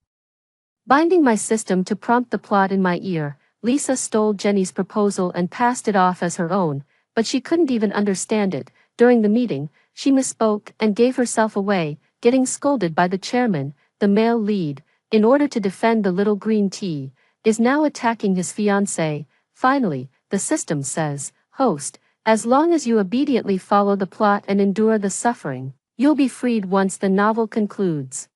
Binding my system to prompt the plot in my ear, Lisa stole Jenny's proposal and passed it off as her own, but she couldn't even understand it. During the meeting, she misspoke and gave herself away, getting scolded by the chairman. The male lead, in order to defend the little green tea, is now attacking his fiancée. Finally, the system says, host, as long as you obediently follow the plot and endure the suffering, you'll be freed once the novel concludes.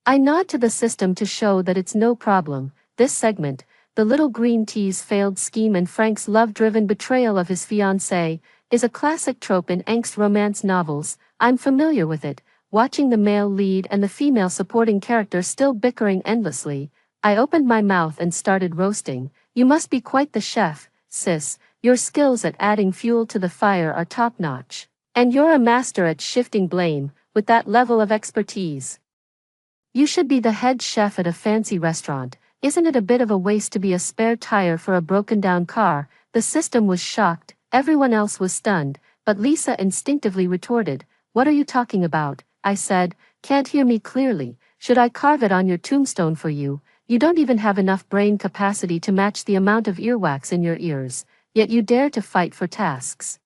I nod to the system to show that it's no problem. This segment, the little green tea's failed scheme and Frank's love-driven betrayal of his fiancée, is a classic trope in angst romance novels. I'm familiar with it, watching the male lead and the female supporting character still bickering endlessly. I opened my mouth and started roasting. You must be quite the chef, sis. Your skills at adding fuel to the fire are top-notch. And you're a master at shifting blame, with that level of expertise. You should be the head chef at a fancy restaurant. Isn't it a bit of a waste to be a spare tire for a broken-down car? The system was shocked, everyone else was stunned, but Lisa instinctively retorted, what are you talking about? I said, can't hear me clearly. Should I carve it on your tombstone for you? You don't even have enough brain capacity to match the amount of earwax in your ears, yet you dare to fight for tasks.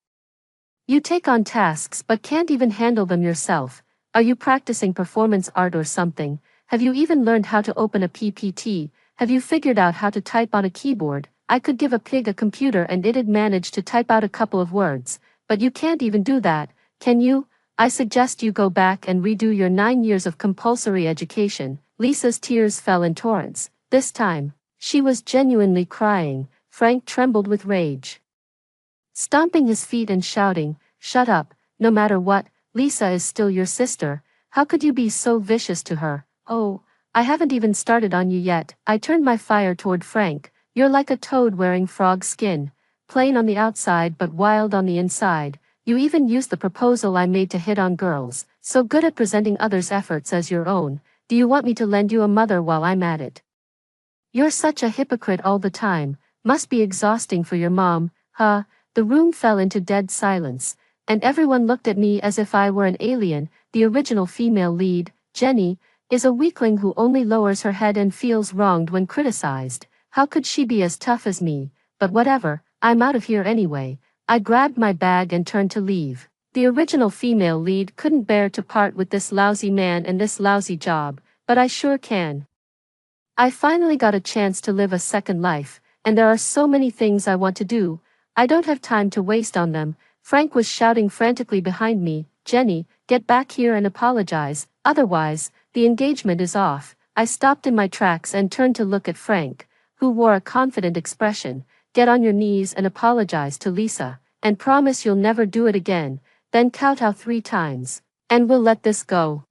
You take on tasks but can't even handle them yourself. Are you practicing performance art or something? Have you even learned how to open a PPT? Have you figured out how to type on a keyboard? I could give a pig a computer and it'd manage to type out a couple of words, but you can't even do that, can you? I suggest you go back and redo your 9 years of compulsory education. Lisa's tears fell in torrents. This time, she was genuinely crying. Frank trembled with rage, stomping his feet and shouting, shut up, no matter what, Lisa is still your sister. How could you be so vicious to her? Oh, I haven't even started on you yet. I turned my fire toward Frank. You're like a toad wearing frog skin, plain on the outside but wild on the inside. You even used the proposal I made to hit on girls, so good at presenting others' efforts as your own. Do you want me to lend you a mother while I'm at it? You're such a hypocrite all the time, must be exhausting for your mom, huh? The room fell into dead silence, and everyone looked at me as if I were an alien. The original female lead, Jenny, is a weakling who only lowers her head and feels wronged when criticized. How could she be as tough as me? But whatever, I'm out of here anyway. I grabbed my bag and turned to leave. The original female lead couldn't bear to part with this lousy man and this lousy job, but I sure can. I finally got a chance to live a second life, and there are so many things I want to do. I don't have time to waste on them. Frank was shouting frantically behind me, Jenny, get back here and apologize, otherwise, the engagement is off. I stopped in my tracks and turned to look at Frank, who wore a confident expression. Get on your knees and apologize to Lisa, and promise you'll never do it again, then kowtow 3 times, and we'll let this go.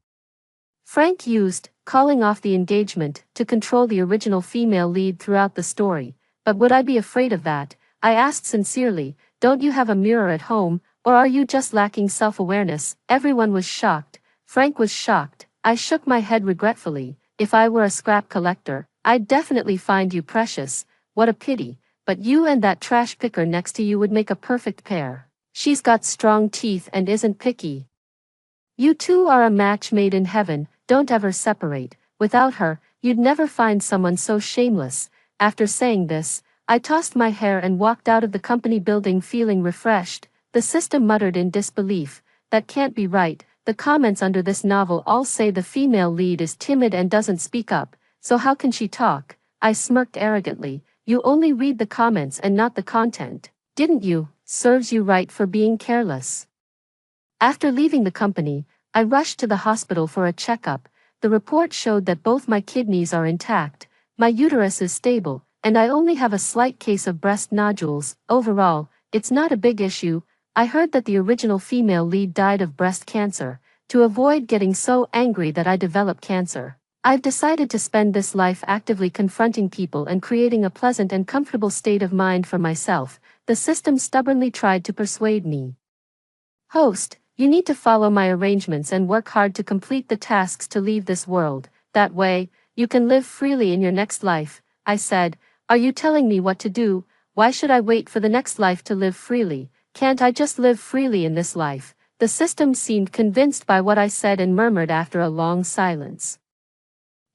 Frank used calling off the engagement to control the original female lead throughout the story, but would I be afraid of that? I asked sincerely, don't you have a mirror at home, or are you just lacking self-awareness? Everyone was shocked. Frank was shocked. I shook my head regretfully. If I were a scrap collector, I'd definitely find you precious. What a pity, but you and that trash picker next to you would make a perfect pair. She's got strong teeth and isn't picky. You two are a match made in heaven, don't ever separate. Without her, you'd never find someone so shameless. After saying this, I tossed my hair and walked out of the company building feeling refreshed. The system muttered in disbelief. That can't be right. The comments under this novel all say the female lead is timid and doesn't speak up, so how can she talk? I smirked arrogantly. You only read the comments and not the content, didn't you? Serves you right for being careless. After leaving the company, I rushed to the hospital for a checkup. The report showed that both my kidneys are intact, my uterus is stable, and I only have a slight case of breast nodules. Overall, it's not a big issue. I heard that the original female lead died of breast cancer. To avoid getting so angry that I developed cancer, I've decided to spend this life actively confronting people and creating a pleasant and comfortable state of mind for myself. The system stubbornly tried to persuade me. Host, you need to follow my arrangements and work hard to complete the tasks to leave this world. That way, you can live freely in your next life. I said, are you telling me what to do? Why should I wait for the next life to live freely? Can't I just live freely in this life? The system seemed convinced by what I said and murmured after a long silence.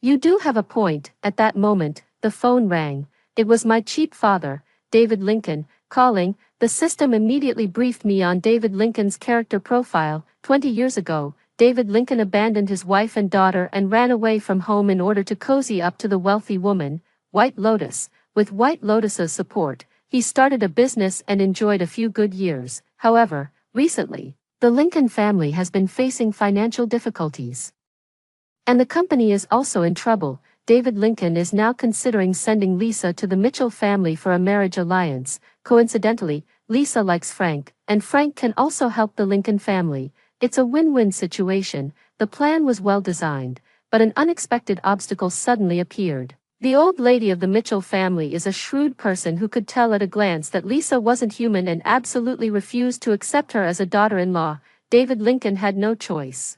You do have a point. At that moment, the phone rang. It was my cheap father, David Lincoln, calling. The system immediately briefed me on David Lincoln's character profile. 20 years ago, David Lincoln abandoned his wife and daughter and ran away from home in order to cozy up to the wealthy woman, White Lotus. With White Lotus's support, he started a business and enjoyed a few good years. However, recently, the Lincoln family has been facing financial difficulties. And the company is also in trouble. David Lincoln is now considering sending Lisa to the Mitchell family for a marriage alliance. Coincidentally, Lisa likes Frank, and Frank can also help the Lincoln family. It's a win-win situation. The plan was well designed, but an unexpected obstacle suddenly appeared. The old lady of the Mitchell family is a shrewd person who could tell at a glance that Lisa wasn't human and absolutely refused to accept her as a daughter-in-law. David Lincoln had no choice.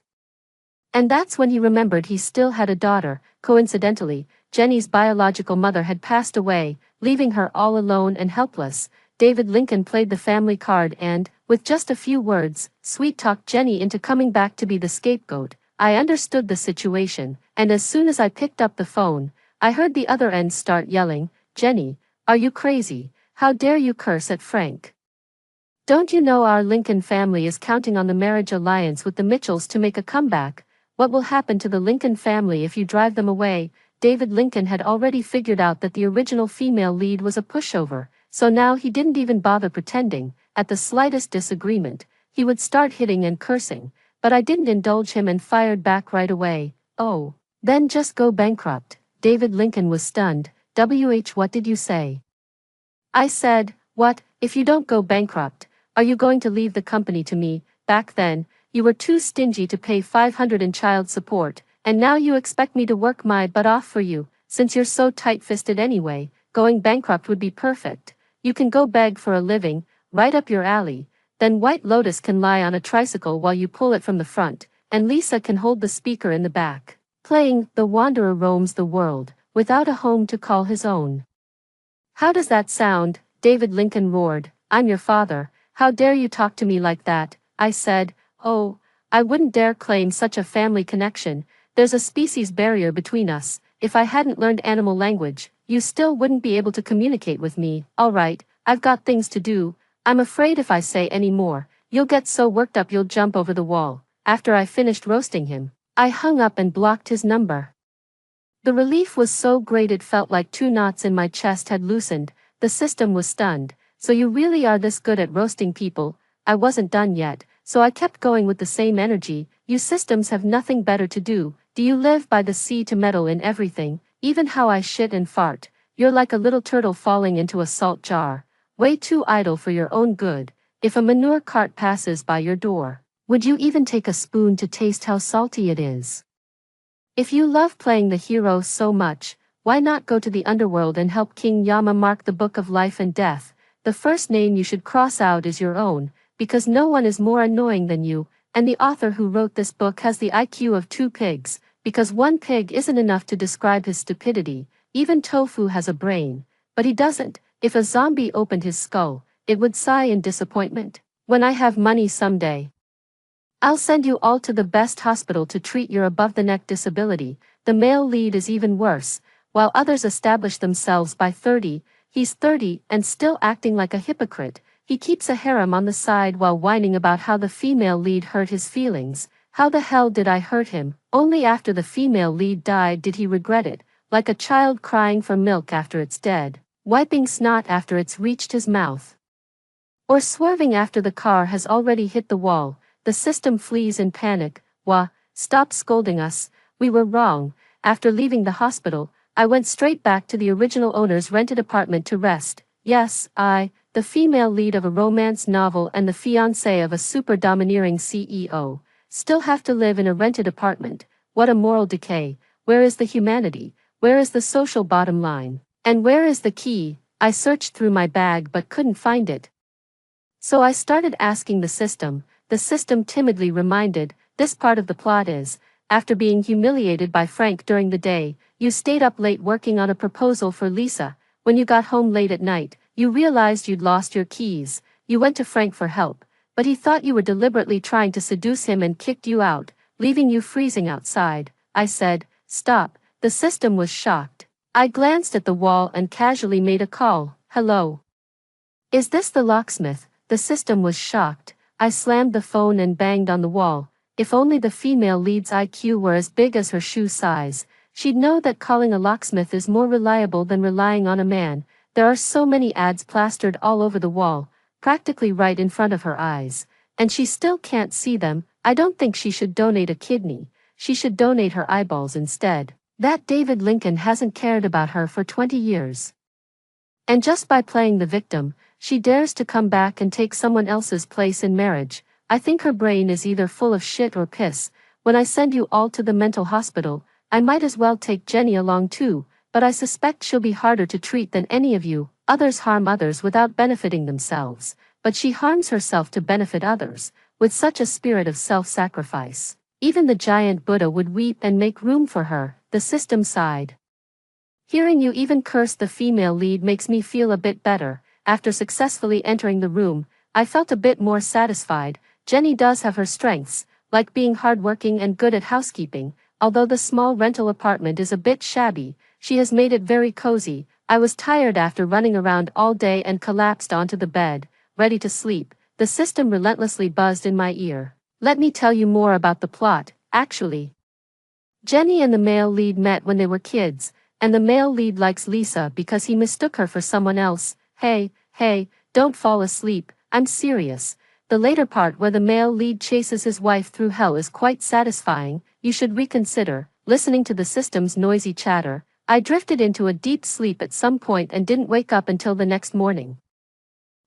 And that's when he remembered he still had a daughter. Coincidentally, Jenny's biological mother had passed away, leaving her all alone and helpless. David Lincoln played the family card and, with just a few words, sweet-talked Jenny into coming back to be the scapegoat. I understood the situation, and as soon as I picked up the phone, I heard the other end start yelling, Jenny, are you crazy? How dare you curse at Frank? Don't you know our Lincoln family is counting on the marriage alliance with the Mitchells to make a comeback? What will happen to the Lincoln family if you drive them away? David Lincoln had already figured out that the original female lead was a pushover, so now he didn't even bother pretending. At the slightest disagreement, he would start hitting and cursing, but I didn't indulge him and fired back right away. Oh, then just go bankrupt. David Lincoln was stunned. What did you say? I said, what, if you don't go bankrupt, are you going to leave the company to me? Back then, you were too stingy to pay $500 in child support, and now you expect me to work my butt off for you. Since you're so tight-fisted anyway, going bankrupt would be perfect. You can go beg for a living, right up your alley. Then White Lotus can lie on a tricycle while you pull it from the front, and Lisa can hold the speaker in the back. Playing The Wanderer Roams the World, without a home to call his own. How does that sound? David Lincoln roared. I'm your father. How dare you talk to me like that? I said. Oh, I wouldn't dare claim such a family connection. There's a species barrier between us. If I hadn't learned animal language, you still wouldn't be able to communicate with me. All right, I've got things to do. I'm afraid if I say any more, you'll get so worked up you'll jump over the wall. After I finished roasting him, I hung up and blocked his number. The relief was so great it felt like 2 knots in my chest had loosened. The system was stunned. So you really are this good at roasting people? I wasn't done yet, so I kept going with the same energy. You systems have nothing better to do. Do you live by the sea to meddle in everything, even how I shit and fart? You're like a little turtle falling into a salt jar. Way too idle for your own good. If a manure cart passes by your door, would you even take a spoon to taste how salty it is? If you love playing the hero so much, why not go to the underworld and help King Yama mark the book of life and death? The first name you should cross out is your own, because no one is more annoying than you, and the author who wrote this book has the IQ of 2 pigs, because 1 pig isn't enough to describe his stupidity. Even Tofu has a brain, but he doesn't. If a zombie opened his skull, it would sigh in disappointment. When I have money someday, I'll send you all to the best hospital to treat your above-the-neck disability. The male lead is even worse. While others establish themselves by 30, he's 30 and still acting like a hypocrite. He keeps a harem on the side while whining about how the female lead hurt his feelings. How the hell did I hurt him? Only after the female lead died did he regret it, like a child crying for milk after it's dead, wiping snot after it's reached his mouth, or swerving after the car has already hit the wall. The system flees in panic. Wah, stop scolding us. We were wrong. After leaving the hospital, I went straight back to the original owner's rented apartment to rest. Yes, I, the female lead of a romance novel and the fiancé of a super domineering CEO, still have to live in a rented apartment. What a moral decay. Where is the humanity? Where is the social bottom line? And where is the key? I searched through my bag but couldn't find it. So I started asking the system. The system timidly reminded, this part of the plot is, after being humiliated by Frank during the day, you stayed up late working on a proposal for Lisa. When you got home late at night, you realized you'd lost your keys. You went to Frank for help, but he thought you were deliberately trying to seduce him and kicked you out, leaving you freezing outside. I said, stop. The system was shocked. I glanced at the wall and casually made a call. Hello. Is this the locksmith? The system was shocked. I slammed the phone and banged on the wall. If only the female lead's IQ were as big as her shoe size, she'd know that calling a locksmith is more reliable than relying on a man. There are so many ads plastered all over the wall, practically right in front of her eyes, and she still can't see them. I don't think she should donate a kidney. She should donate her eyeballs instead. That David Lincoln hasn't cared about her for 20 years. And just by playing the victim, she dares to come back and take someone else's place in marriage. I think her brain is either full of shit or piss. When I send you all to the mental hospital, I might as well take Jenny along too, but I suspect she'll be harder to treat than any of you. Others harm others without benefiting themselves, but she harms herself to benefit others, with such a spirit of self-sacrifice. Even the giant Buddha would weep and make room for her. The system sighed. Hearing you even curse the female lead makes me feel a bit better. After successfully entering the room, I felt a bit more satisfied. Jenny does have her strengths, like being hardworking and good at housekeeping. Although the small rental apartment is a bit shabby, she has made it very cozy. I was tired after running around all day and collapsed onto the bed, ready to sleep. The system relentlessly buzzed in my ear. Let me tell you more about the plot, actually. Jenny and the male lead met when they were kids, and the male lead likes Lisa because he mistook her for someone else. Hey, don't fall asleep, I'm serious. The later part where the male lead chases his wife through hell is quite satisfying. You should reconsider. Listening to the system's noisy chatter, I drifted into a deep sleep at some point and didn't wake up until the next morning.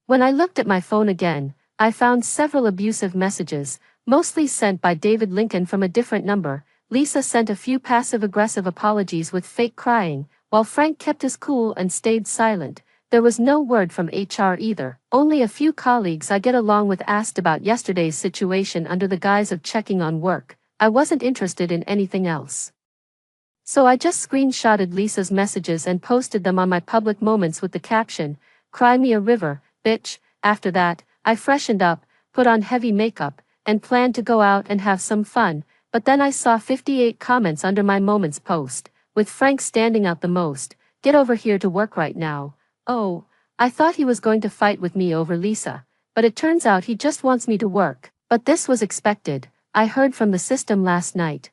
When I looked at my phone again, I found several abusive messages, mostly sent by David Lincoln from a different number. Lisa sent a few passive-aggressive apologies with fake crying, while Frank kept his cool and stayed silent. There was no word from HR either. Only a few colleagues I get along with asked about yesterday's situation under the guise of checking on work. I wasn't interested in anything else. So I just screenshotted Lisa's messages and posted them on my public moments with the caption, "Cry me a river, bitch." After that, I freshened up, put on heavy makeup, and planned to go out and have some fun, but then I saw 58 comments under my moments post, with Frank standing out the most. "Get over here to work right now." Oh, I thought he was going to fight with me over Lisa, but it turns out he just wants me to work. But this was expected, I heard from the system last night.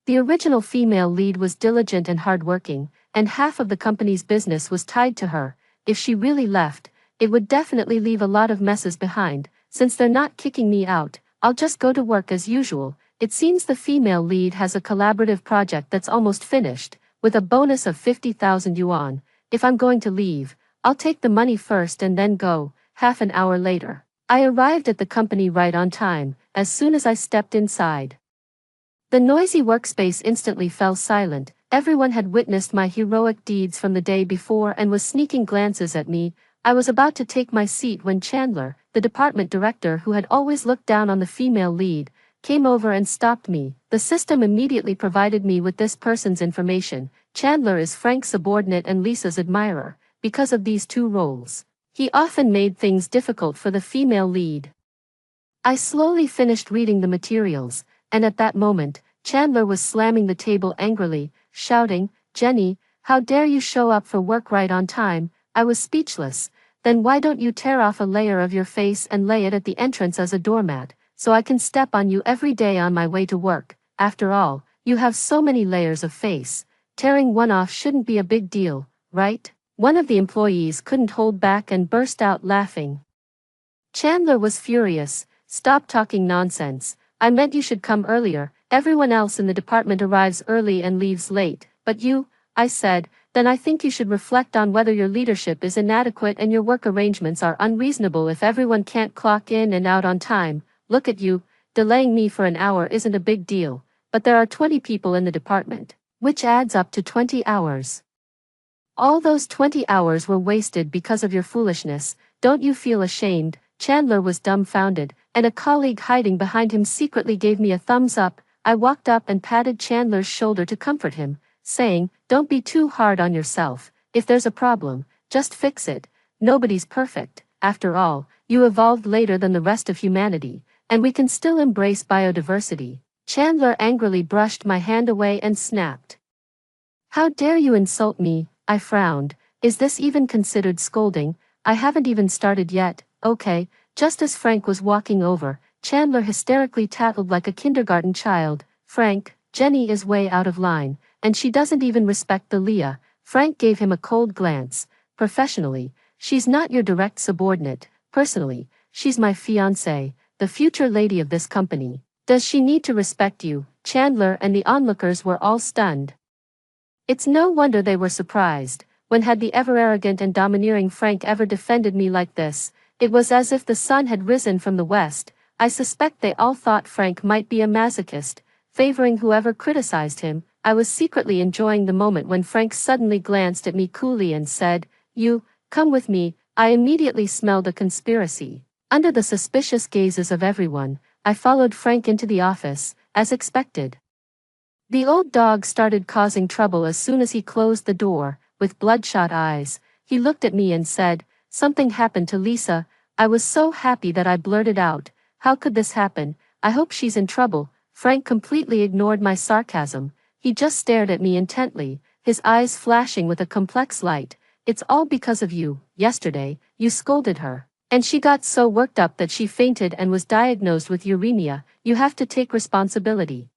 The original female lead was diligent and hardworking, and half of the company's business was tied to her. If she really left, it would definitely leave a lot of messes behind. Since they're not kicking me out, I'll just go to work as usual. It seems the female lead has a collaborative project that's almost finished, with a bonus of 50,000 yuan. If I'm going to leave, I'll take the money first and then go. Half an hour later, I arrived at the company right on time. As soon as I stepped inside, the noisy workspace instantly fell silent. Everyone had witnessed my heroic deeds from the day before and was sneaking glances at me. I was about to take my seat when Chandler, the department director who had always looked down on the female lead, came over and stopped me. The system immediately provided me with this person's information. Chandler is Frank's subordinate and Lisa's admirer. Because of these two roles, he often made things difficult for the female lead. I slowly finished reading the materials, and at that moment, Chandler was slamming the table angrily, shouting, "Jenny, how dare you show up for work right on time?" I was speechless. "Then why don't you tear off a layer of your face and lay it at the entrance as a doormat, so I can step on you every day on my way to work? After all, you have so many layers of face. Tearing one off shouldn't be a big deal, right?" One of the employees couldn't hold back and burst out laughing. Chandler was furious. "Stop talking nonsense. I meant you should come earlier. Everyone else in the department arrives early and leaves late, but you," I said, "then I think you should reflect on whether your leadership is inadequate and your work arrangements are unreasonable if everyone can't clock in and out on time. Look at you, delaying me for an hour isn't a big deal, but there are 20 people in the department, which adds up to 20 hours. All those 20 hours were wasted because of your foolishness. Don't you feel ashamed?" Chandler was dumbfounded, and a colleague hiding behind him secretly gave me a thumbs up. I walked up and patted Chandler's shoulder to comfort him, saying, "Don't be too hard on yourself. If there's a problem, just fix it. Nobody's perfect. After all, you evolved later than the rest of humanity, and we can still embrace biodiversity." Chandler angrily brushed my hand away and snapped, "How dare you insult me?" I frowned. "Is this even considered scolding? I haven't even started yet." "Okay." Just as Frank was walking over, Chandler hysterically tattled like a kindergarten child, "Frank, Jenny is way out of line, and she doesn't even respect the Leah." Frank gave him a cold glance. "Professionally, she's not your direct subordinate. Personally, she's my fiancée, the future lady of this company. Does she need to respect you?" Chandler and the onlookers were all stunned. It's no wonder they were surprised. When had the ever-arrogant and domineering Frank ever defended me like this? It was as if the sun had risen from the west. I suspect they all thought Frank might be a masochist, favoring whoever criticized him. I was secretly enjoying the moment when Frank suddenly glanced at me coolly and said, "You, come with me." I immediately smelled a conspiracy. Under the suspicious gazes of everyone, I followed Frank into the office, as expected. The old dog started causing trouble as soon as he closed the door. With bloodshot eyes, he looked at me and said, "Something happened to Lisa." I was so happy that I blurted out, "How could this happen? I hope she's in trouble." Frank completely ignored my sarcasm. He just stared at me intently, his eyes flashing with a complex light. "It's all because of you. Yesterday, you scolded her, and she got so worked up that she fainted and was diagnosed with uremia. You have to take responsibility.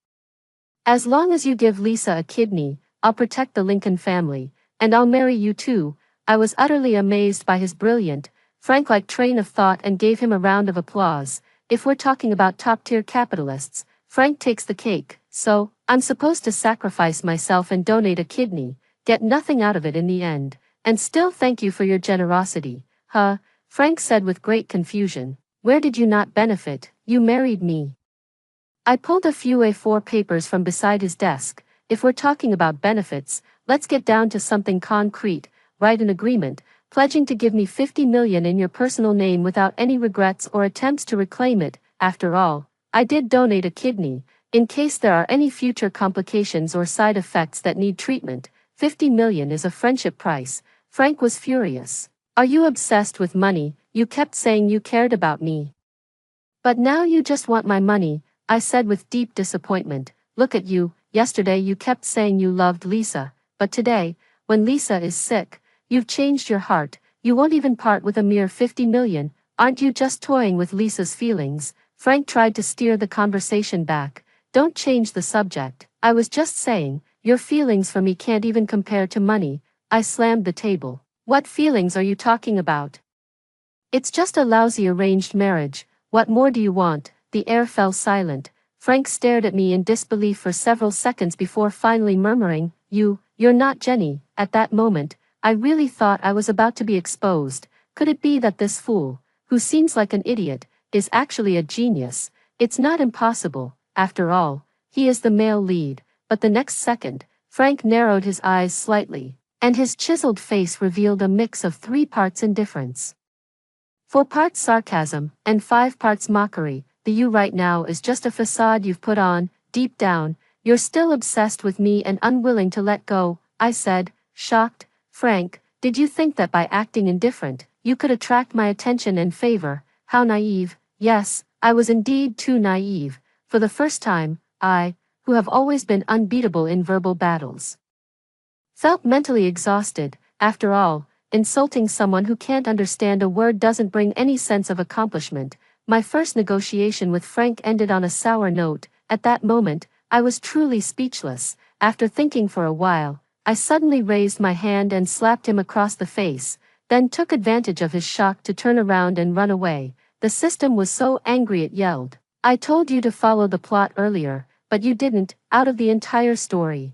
As long as you give Lisa a kidney, I'll protect the Lincoln family, and I'll marry you too." I was utterly amazed by his brilliant, Frank-like train of thought and gave him a round of applause. If we're talking about top-tier capitalists, Frank takes the cake. "So, I'm supposed to sacrifice myself and donate a kidney, get nothing out of it in the end, and still thank you for your generosity, huh?" Frank said with great confusion. "Where did you not benefit? You married me." I pulled a few A4 papers from beside his desk. "If we're talking about benefits, let's get down to something concrete. Write an agreement, pledging to give me 50 million in your personal name without any regrets or attempts to reclaim it. After all, I did donate a kidney, in case there are any future complications or side effects that need treatment. 50 million is a friendship price. Frank was furious. Are you obsessed with money? You kept saying you cared about me. But now you just want my money, I said with deep disappointment. Look at you, yesterday you kept saying you loved Lisa, but today, when Lisa is sick, you've changed your heart. You won't even part with a mere 50 million, aren't you just toying with Lisa's feelings? Frank tried to steer the conversation back. Don't change the subject. I was just saying, your feelings for me can't even compare to money. I slammed the table. What feelings are you talking about? It's just a lousy arranged marriage. What more do you want? The air fell silent. Frank stared at me in disbelief for several seconds before finally murmuring, You're not Jenny. At that moment, I really thought I was about to be exposed. Could it be that this fool, who seems like an idiot, is actually a genius? It's not impossible, after all. He is the male lead. But the next second, Frank narrowed his eyes slightly, and his chiseled face revealed a mix of 3 parts indifference, 4 parts sarcasm, and 5 parts mockery. The you right now is just a facade you've put on. Deep down, you're still obsessed with me and unwilling to let go, I said, shocked. Frank, did you think that by acting indifferent, you could attract my attention and favor? How naive. Yes, I was indeed too naive. For the first time, I, who have always been unbeatable in verbal battles, felt mentally exhausted. After all, insulting someone who can't understand a word doesn't bring any sense of accomplishment. My first negotiation with Frank ended on a sour note. At that moment, I was truly speechless. After thinking for a while, I suddenly raised my hand and slapped him across the face, then took advantage of his shock to turn around and run away. The system was so angry it yelled, I told you to follow the plot earlier, but you didn't. Out of the entire story,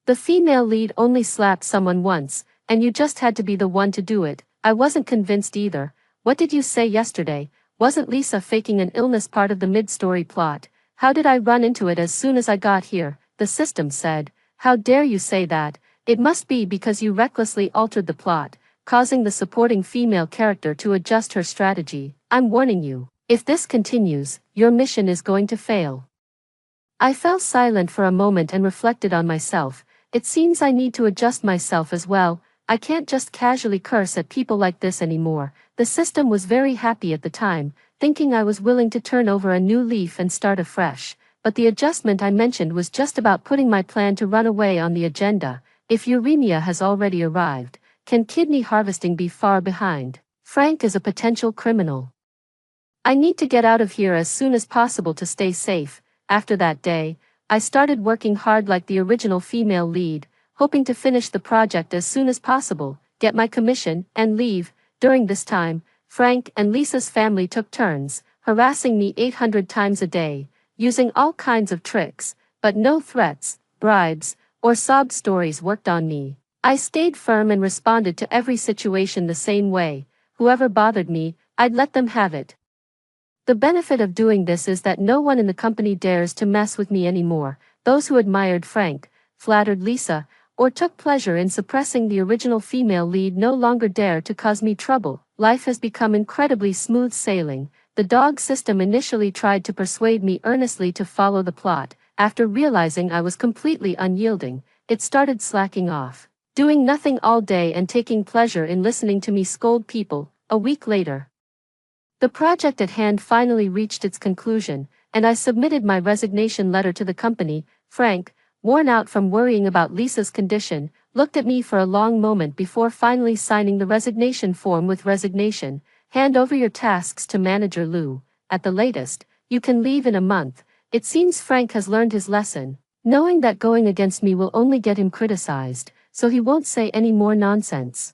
the female lead only slapped someone once, and you just had to be the one to do it. I wasn't convinced either. What did you say yesterday? Wasn't Lisa faking an illness part of the mid-story plot? How did I run into it as soon as I got here? The system said. How dare you say that? It must be because you recklessly altered the plot, causing the supporting female character to adjust her strategy. I'm warning you. If this continues, your mission is going to fail. I fell silent for a moment and reflected on myself. It seems I need to adjust myself as well. I can't just casually curse at people like this anymore. The system was very happy at the time, thinking I was willing to turn over a new leaf and start afresh. But the adjustment I mentioned was just about putting my plan to run away on the agenda. If uremia has already arrived, can kidney harvesting be far behind? Frank is a potential criminal. I need to get out of here as soon as possible to stay safe. After that day, I started working hard like the original female lead, hoping to finish the project as soon as possible, get my commission, and leave. During this time, Frank and Lisa's family took turns, harassing me 800 times a day, using all kinds of tricks, but no threats, bribes, or sob stories worked on me. I stayed firm and responded to every situation the same way. Whoever bothered me, I'd let them have it. The benefit of doing this is that no one in the company dares to mess with me anymore. Those who admired Frank, flattered Lisa, or took pleasure in suppressing the original female lead no longer dare to cause me trouble. Life has become incredibly smooth sailing. The dog system initially tried to persuade me earnestly to follow the plot. After realizing I was completely unyielding, it started slacking off, doing nothing all day and taking pleasure in listening to me scold people. A week later, the project at hand finally reached its conclusion, and I submitted my resignation letter to the company. Frank, worn out from worrying about Lisa's condition, looked at me for a long moment before finally signing the resignation form with resignation. Hand over your tasks to Manager Lou. At the latest, you can leave in a month. It seems Frank has learned his lesson, knowing that going against me will only get him criticized, so he won't say any more nonsense.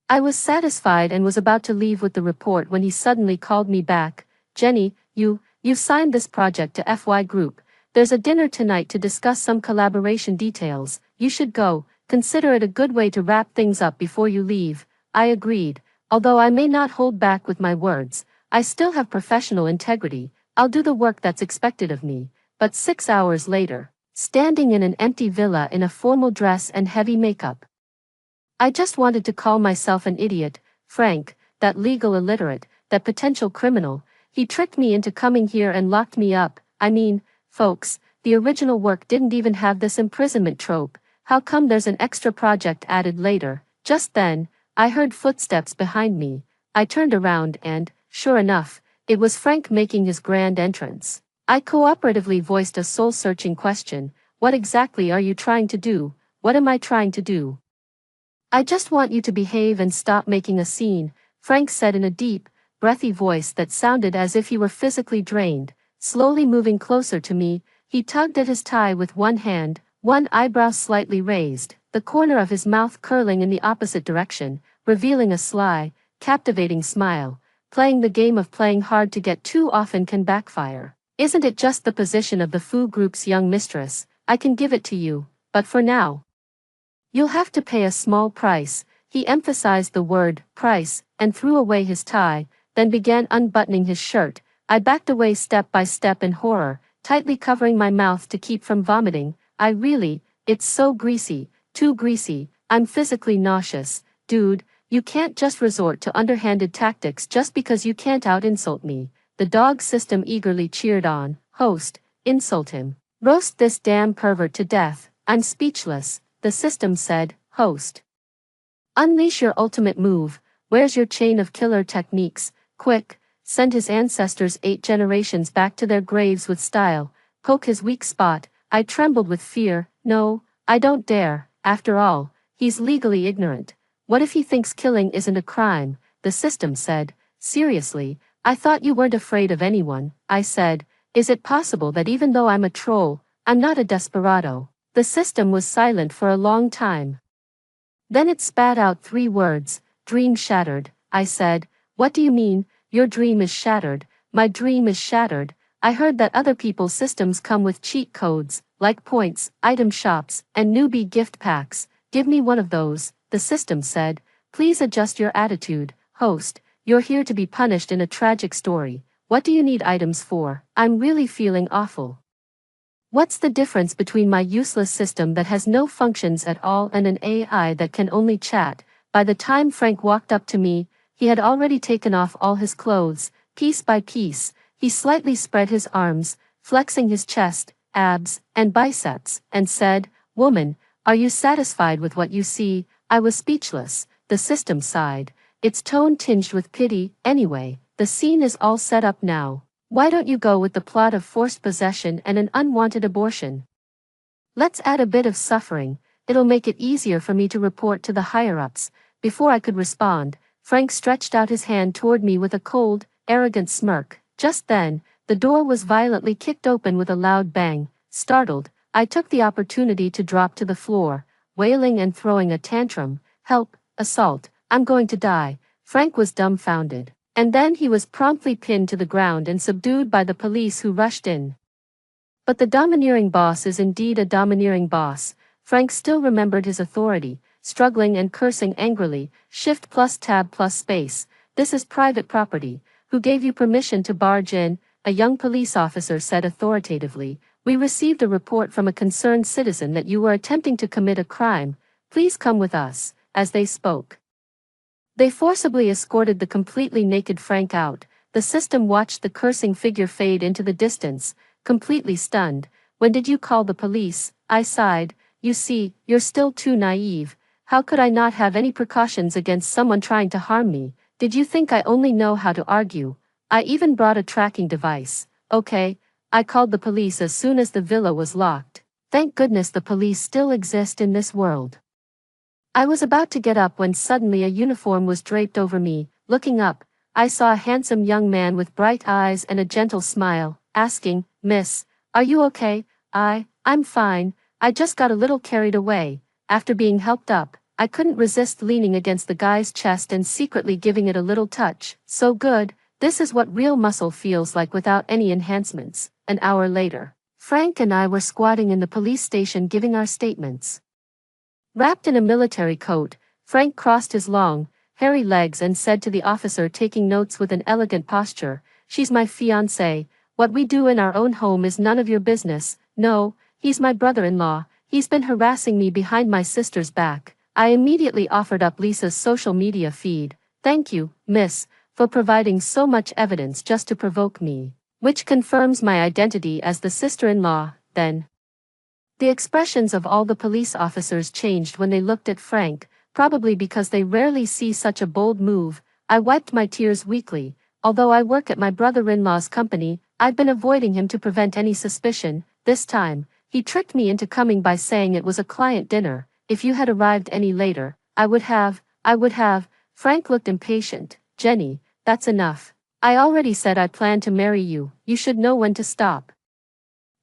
I was satisfied and was about to leave with the report when he suddenly called me back. Jenny, you've signed this project to FY Group. There's a dinner tonight to discuss some collaboration details. You should go. Consider it a good way to wrap things up before you leave. I agreed. Although I may not hold back with my words, I still have professional integrity. I'll do the work that's expected of me. But 6 hours later, standing in an empty villa in a formal dress and heavy makeup, I just wanted to call myself an idiot, Frank, that legal illiterate, that potential criminal. He tricked me into coming here and locked me up. I mean, folks, the original work didn't even have this imprisonment trope. How come there's an extra project added later? Just then, I heard footsteps behind me. I turned around and, sure enough, it was Frank making his grand entrance. I cooperatively voiced a soul-searching question. What exactly are you trying to do? What am I trying to do? I just want you to behave and stop making a scene, Frank said in a deep, breathy voice that sounded as if he were physically drained. Slowly moving closer to me, he tugged at his tie with one hand, one eyebrow slightly raised, the corner of his mouth curling in the opposite direction, revealing a sly, captivating smile. Playing the game of playing hard to get too often can backfire. Isn't it just the position of the Foo Group's young mistress? I can give it to you, but for now, you'll have to pay a small price. He emphasized the word, price, and threw away his tie, then began unbuttoning his shirt. I backed away step by step in horror, tightly covering my mouth to keep from vomiting. It's so greasy, too greasy, I'm physically nauseous. Dude, you can't just resort to underhanded tactics just because you can't out-insult me. The dog system eagerly cheered on. Host, insult him. Roast this damn pervert to death. I'm speechless, the system said. Host, unleash your ultimate move. Where's your chain of killer techniques? Quick, send his ancestors 8 generations back to their graves with style. Poke his weak spot. I trembled with fear. No, I don't dare. After all, he's legally ignorant. What if he thinks killing isn't a crime? The system said. Seriously, I thought you weren't afraid of anyone. I said, is it possible that even though I'm a troll, I'm not a desperado? The system was silent for a long time. Then it spat out 3 words, dream shattered. I said, what do you mean, your dream is shattered? My dream is shattered. I heard that other people's systems come with cheat codes, like points, item shops, and newbie gift packs. Give me one of those, the system said. Please adjust your attitude, host. You're here to be punished in a tragic story. What do you need items for? I'm really feeling awful. What's the difference between my useless system that has no functions at all and an AI that can only chat? By the time Frank walked up to me, he had already taken off all his clothes. Piece by piece, he slightly spread his arms, flexing his chest, abs, and biceps, and said, woman, are you satisfied with what you see? I was speechless. The system sighed, its tone tinged with pity. Anyway, the scene is all set up now. Why don't you go with the plot of forced possession and an unwanted abortion? Let's add a bit of suffering. It'll make it easier for me to report to the higher-ups. Before I could respond, Frank stretched out his hand toward me with a cold, arrogant smirk. Just then, the door was violently kicked open with a loud bang. Startled, I took the opportunity to drop to the floor, wailing and throwing a tantrum. Help, assault, I'm going to die. Frank was dumbfounded. And then he was promptly pinned to the ground and subdued by the police who rushed in. But the domineering boss is indeed a domineering boss. Frank still remembered his authority, struggling and cursing angrily. Shift plus tab plus space. This is private property. Who gave you permission to barge in? A young police officer said authoritatively. We received a report from a concerned citizen that you were attempting to commit a crime. Please come with us. As they spoke, they forcibly escorted the completely naked Frank out. The system watched the cursing figure fade into the distance, completely stunned. When did you call the police? I sighed. You see, you're still too naive. How could I not have any precautions against someone trying to harm me? Did you think I only know how to argue? I even brought a tracking device. Okay, I called the police as soon as the villa was locked. Thank goodness the police still exist in this world. I was about to get up when suddenly a uniform was draped over me. Looking up, I saw a handsome young man with bright eyes and a gentle smile, asking, Miss, are you okay? I'm fine, I just got a little carried away. After being helped up, I couldn't resist leaning against the guy's chest and secretly giving it a little touch. So good, this is what real muscle feels like without any enhancements. An hour later, Frank and I were squatting in the police station giving our statements. Wrapped in a military coat, Frank crossed his long, hairy legs and said to the officer taking notes with an elegant posture, she's my fiancée. What we do in our own home is none of your business. No, he's my brother-in-law. He's been harassing me behind my sister's back. I immediately offered up Lisa's social media feed. Thank you, miss, for providing so much evidence just to provoke me. Which confirms my identity as the sister-in-law, then. The expressions of all the police officers changed when they looked at Frank, probably because they rarely see such a bold move. I wiped my tears weakly. Although I work at my brother-in-law's company, I'd been avoiding him to prevent any suspicion. This time, he tricked me into coming by saying it was a client dinner. If you had arrived any later, I would have. Frank looked impatient. Jenny, that's enough. I already said I planned to marry you. You should know when to stop.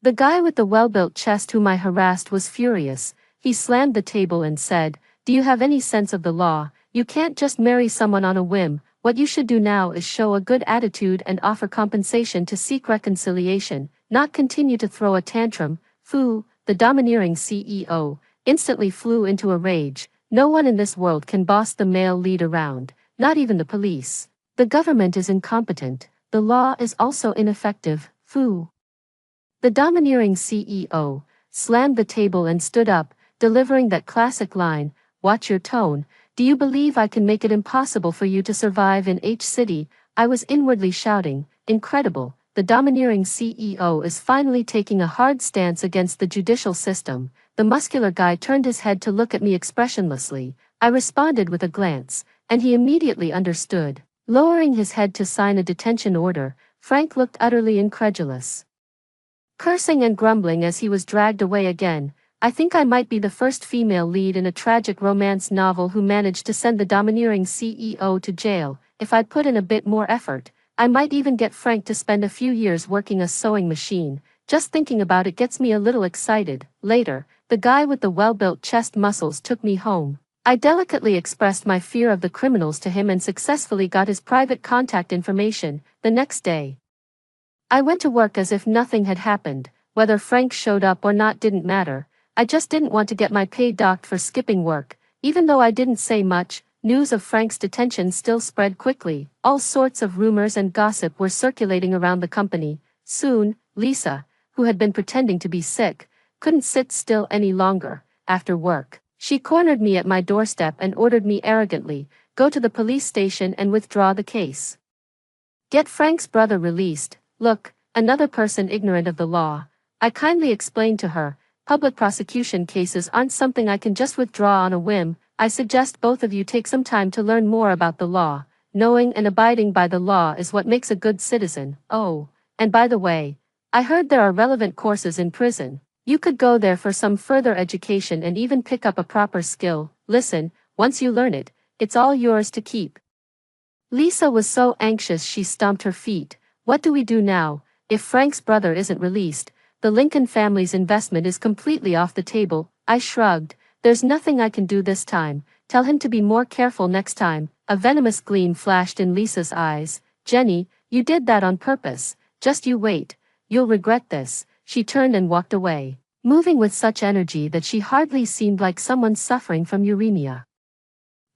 The guy with the well-built chest whom I harassed was furious. He slammed the table and said, "Do you have any sense of the law? You can't just marry someone on a whim. What you should do now is show a good attitude and offer compensation to seek reconciliation, not continue to throw a tantrum." Fu, the domineering CEO, instantly flew into a rage. No one in this world can boss the male lead around, not even the police. The government is incompetent. The law is also ineffective. Fu. The domineering CEO slammed the table and stood up, delivering that classic line, "Watch your tone. Do you believe I can make it impossible for you to survive in H City?" I was inwardly shouting, "Incredible, the domineering CEO is finally taking a hard stance against the judicial system." The muscular guy turned his head to look at me expressionlessly. I responded with a glance, and he immediately understood. Lowering his head to sign a detention order, Frank looked utterly incredulous, cursing and grumbling as he was dragged away again. I think I might be the first female lead in a tragic romance novel who managed to send the domineering CEO to jail. If I'd put in a bit more effort, I might even get Frank to spend a few years working a sewing machine. Just thinking about it gets me a little excited. Later, the guy with the well-built chest muscles took me home. I delicately expressed my fear of the criminals to him and successfully got his private contact information. The next day, I went to work as if nothing had happened. Whether Frank showed up or not didn't matter. I just didn't want to get my pay docked for skipping work. Even though I didn't say much, news of Frank's detention still spread quickly. All sorts of rumors and gossip were circulating around the company. Soon, Lisa, who had been pretending to be sick, couldn't sit still any longer. After work, she cornered me at my doorstep and ordered me arrogantly, "Go to the police station and withdraw the case. Get Frank's brother released." Look, another person ignorant of the law. I kindly explained to her, public prosecution cases aren't something I can just withdraw on a whim. I suggest both of you take some time to learn more about the law. Knowing and abiding by the law is what makes a good citizen. Oh, and by the way, I heard there are relevant courses in prison. You could go there for some further education and even pick up a proper skill. Listen, once you learn it, it's all yours to keep. Lisa was so anxious she stomped her feet. What do we do now? If Frank's brother isn't released, the Lincoln family's investment is completely off the table. I shrugged. There's nothing I can do this time. Tell him to be more careful next time. A venomous gleam flashed in Lisa's eyes. Jenny, you did that on purpose. Just you wait. You'll regret this. She turned and walked away, moving with such energy that she hardly seemed like someone suffering from uremia.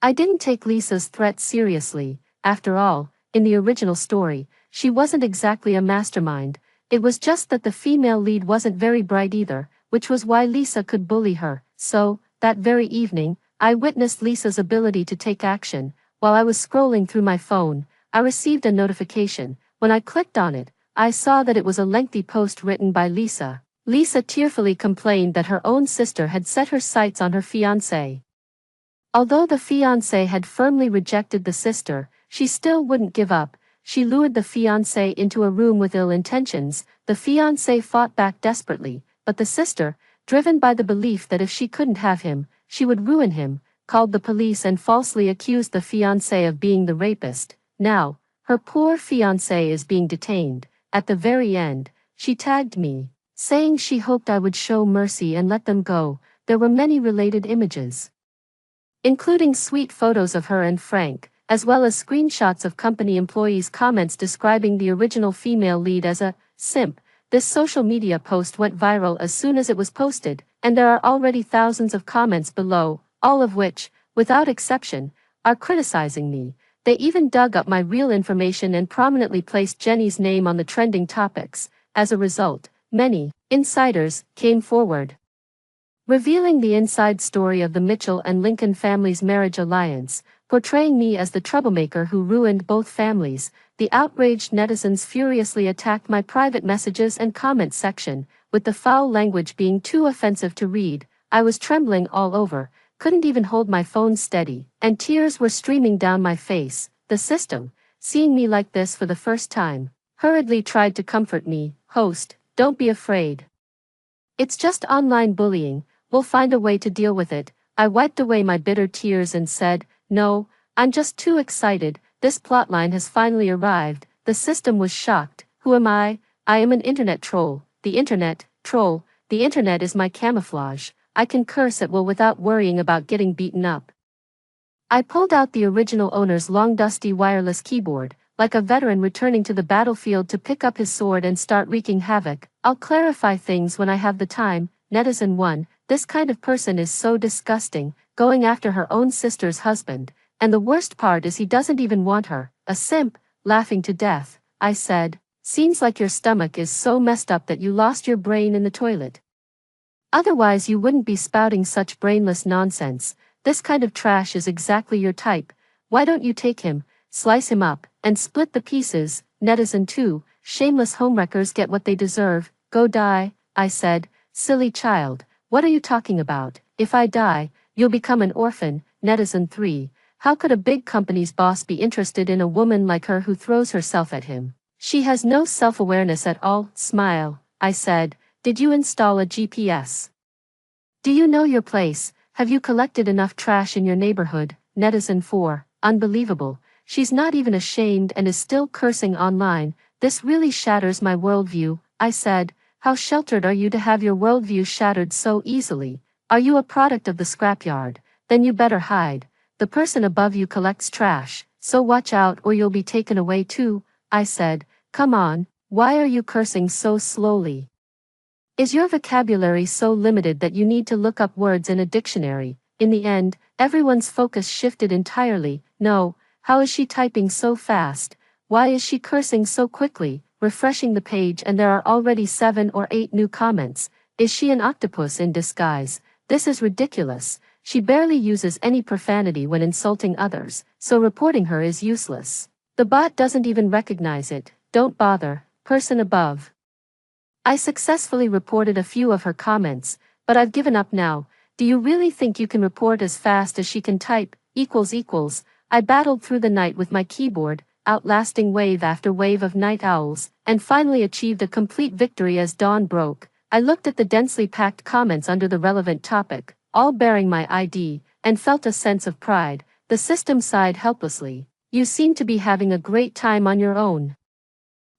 I didn't take Lisa's threat seriously. After all, in the original story, she wasn't exactly a mastermind. It was just that the female lead wasn't very bright either, which was why Lisa could bully her. So, that very evening, I witnessed Lisa's ability to take action. While I was scrolling through my phone, I received a notification. When I clicked on it, I saw that it was a lengthy post written by Lisa. Lisa tearfully complained that her own sister had set her sights on her fiancé. Although the fiancé had firmly rejected the sister, she still wouldn't give up. She lured the fiancé into a room with ill intentions. The fiancé fought back desperately, but the sister, driven by the belief that if she couldn't have him, she would ruin him, called the police and falsely accused the fiancé of being the rapist. Now, her poor fiancé is being detained. At the very end, she tagged me, saying she hoped I would show mercy and let them go. There were many related images, including sweet photos of her and Frank, as well as screenshots of company employees' comments describing the original female lead as a simp. This social media post went viral as soon as it was posted, and there are already thousands of comments below, all of which, without exception, are criticizing me. They even dug up my real information and prominently placed Jenny's name on the trending topics. As a result, many insiders came forward, revealing the inside story of the Mitchell and Lincoln family's marriage alliance, portraying me as the troublemaker who ruined both families. The outraged netizens furiously attacked my private messages and comment section, with the foul language being too offensive to read. I was trembling all over, couldn't even hold my phone steady, and tears were streaming down my face. The system, seeing me like this for the first time, hurriedly tried to comfort me. "Host, don't be afraid. It's just online bullying, we'll find a way to deal with it." I wiped away my bitter tears and said, "No, I'm just too excited, this plotline has finally arrived." The system was shocked. "Who am I? I am an internet troll." "The internet, troll, the internet is my camouflage. I can curse at will without worrying about getting beaten up." I pulled out the original owner's long dusty wireless keyboard, like a veteran returning to the battlefield to pick up his sword and start wreaking havoc. "I'll clarify things when I have the time." Netizen 1, "This kind of person is so disgusting, going after her own sister's husband, and the worst part is he doesn't even want her." "A simp," laughing to death, I said. "Seems like your stomach is so messed up that you lost your brain in the toilet. Otherwise you wouldn't be spouting such brainless nonsense. This kind of trash is exactly your type. Why don't you take him, slice him up, and split the pieces?" Netizen 2, "Shameless homewreckers get what they deserve. Go die," I said. "Silly child, what are you talking about? If I die, you'll become an orphan." Netizen 3, "How could a big company's boss be interested in a woman like her who throws herself at him? She has no self-awareness at all." Smile, I said. "Did you install a GPS? Do you know your place? Have you collected enough trash in your neighborhood?" Netizen 4, "Unbelievable. She's not even ashamed and is still cursing online. This really shatters my worldview." I said. "How sheltered are you to have your worldview shattered so easily? Are you a product of the scrapyard? Then you better hide. The person above you collects trash, so watch out or you'll be taken away too." I said. "Come on, why are you cursing so slowly? Is your vocabulary so limited that you need to look up words in a dictionary?" In the end, everyone's focus shifted entirely. "No, how is she typing so fast? Why is she cursing so quickly?" Refreshing the page and there are already 7 or 8 new comments. "Is she an octopus in disguise? This is ridiculous. She barely uses any profanity when insulting others, so reporting her is useless. The bot doesn't even recognize it. Don't bother." Person above. I successfully reported a few of her comments, but I've given up now. "Do you really think you can report as fast as she can type? .. I battled through the night with my keyboard, outlasting wave after wave of night owls, and finally achieved a complete victory as dawn broke. I looked at the densely packed comments under the relevant topic, all bearing my ID, and felt a sense of pride. The system sighed helplessly. "You seem to be having a great time on your own.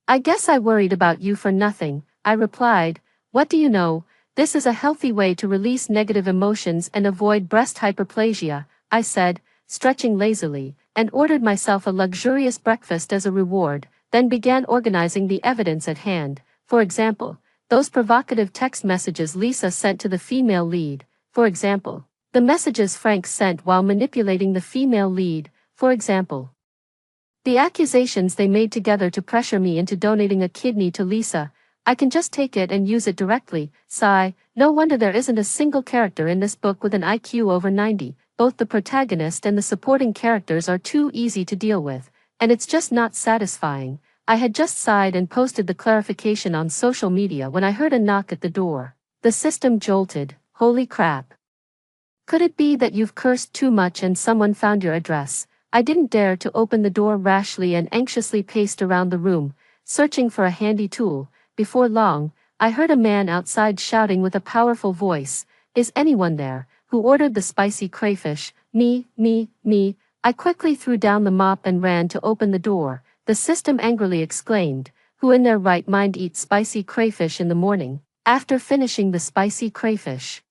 I guess I worried about you for nothing," I replied. "What do you know? This is a healthy way to release negative emotions and avoid breast hyperplasia," I said, stretching lazily, and ordered myself a luxurious breakfast as a reward, then began organizing the evidence at hand. For example, those provocative text messages Lisa sent to the female lead. For example, the messages Frank sent while manipulating the female lead. For example, the accusations they made together to pressure me into donating a kidney to Lisa. I can just take it and use it directly. Sigh, no wonder there isn't a single character in this book with an IQ over 90. Both the protagonist and the supporting characters are too easy to deal with, and it's just not satisfying. I had just sighed and posted the clarification on social media when I heard a knock at the door. The system jolted. Holy crap. Could it be that you've cursed too much and someone found your address? I didn't dare to open the door rashly and anxiously paced around the room, searching for a handy tool. Before long, I heard a man outside shouting with a powerful voice, "Is anyone there? Who ordered the spicy crayfish?" Me. I quickly threw down the mop and ran to open the door. The system angrily exclaimed, "Who in their right mind eats spicy crayfish in the morning?" After finishing the spicy crayfish,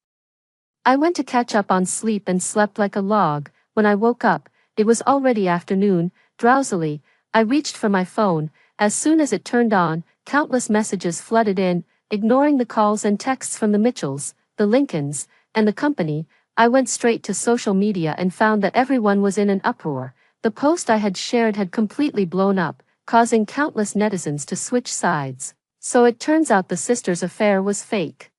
I went to catch up on sleep and slept like a log. When I woke up, it was already afternoon. Drowsily, I reached for my phone. As soon as it turned on, countless messages flooded in. Ignoring the calls and texts from the Mitchells, the Lincolns, and the company, I went straight to social media and found that everyone was in an uproar. The post I had shared had completely blown up, causing countless netizens to switch sides. So it turns out the sisters' affair was fake.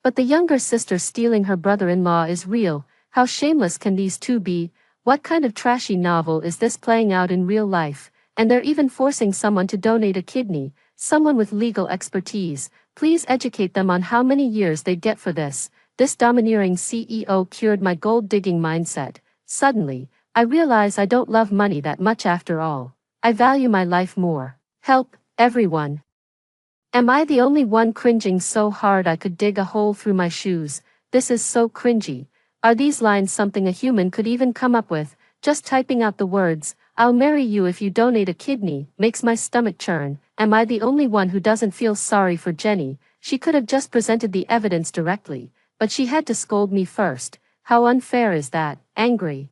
But the younger sister stealing her brother-in-law is real. How shameless can these two be? What kind of trashy novel is this playing out in real life? And they're even forcing someone to donate a kidney, someone with legal expertise. Please educate them on how many years they'd get for this. This domineering CEO cured my gold-digging mindset. Suddenly, I realize I don't love money that much after all. I value my life more. Help, everyone. Am I the only one cringing so hard I could dig a hole through my shoes? This is so cringy. Are these lines something a human could even come up with? Just typing out the words, "I'll marry you if you donate a kidney," makes my stomach churn. Am I the only one who doesn't feel sorry for Jenny? She could have just presented the evidence directly, but she had to scold me first. How unfair is that? Angry.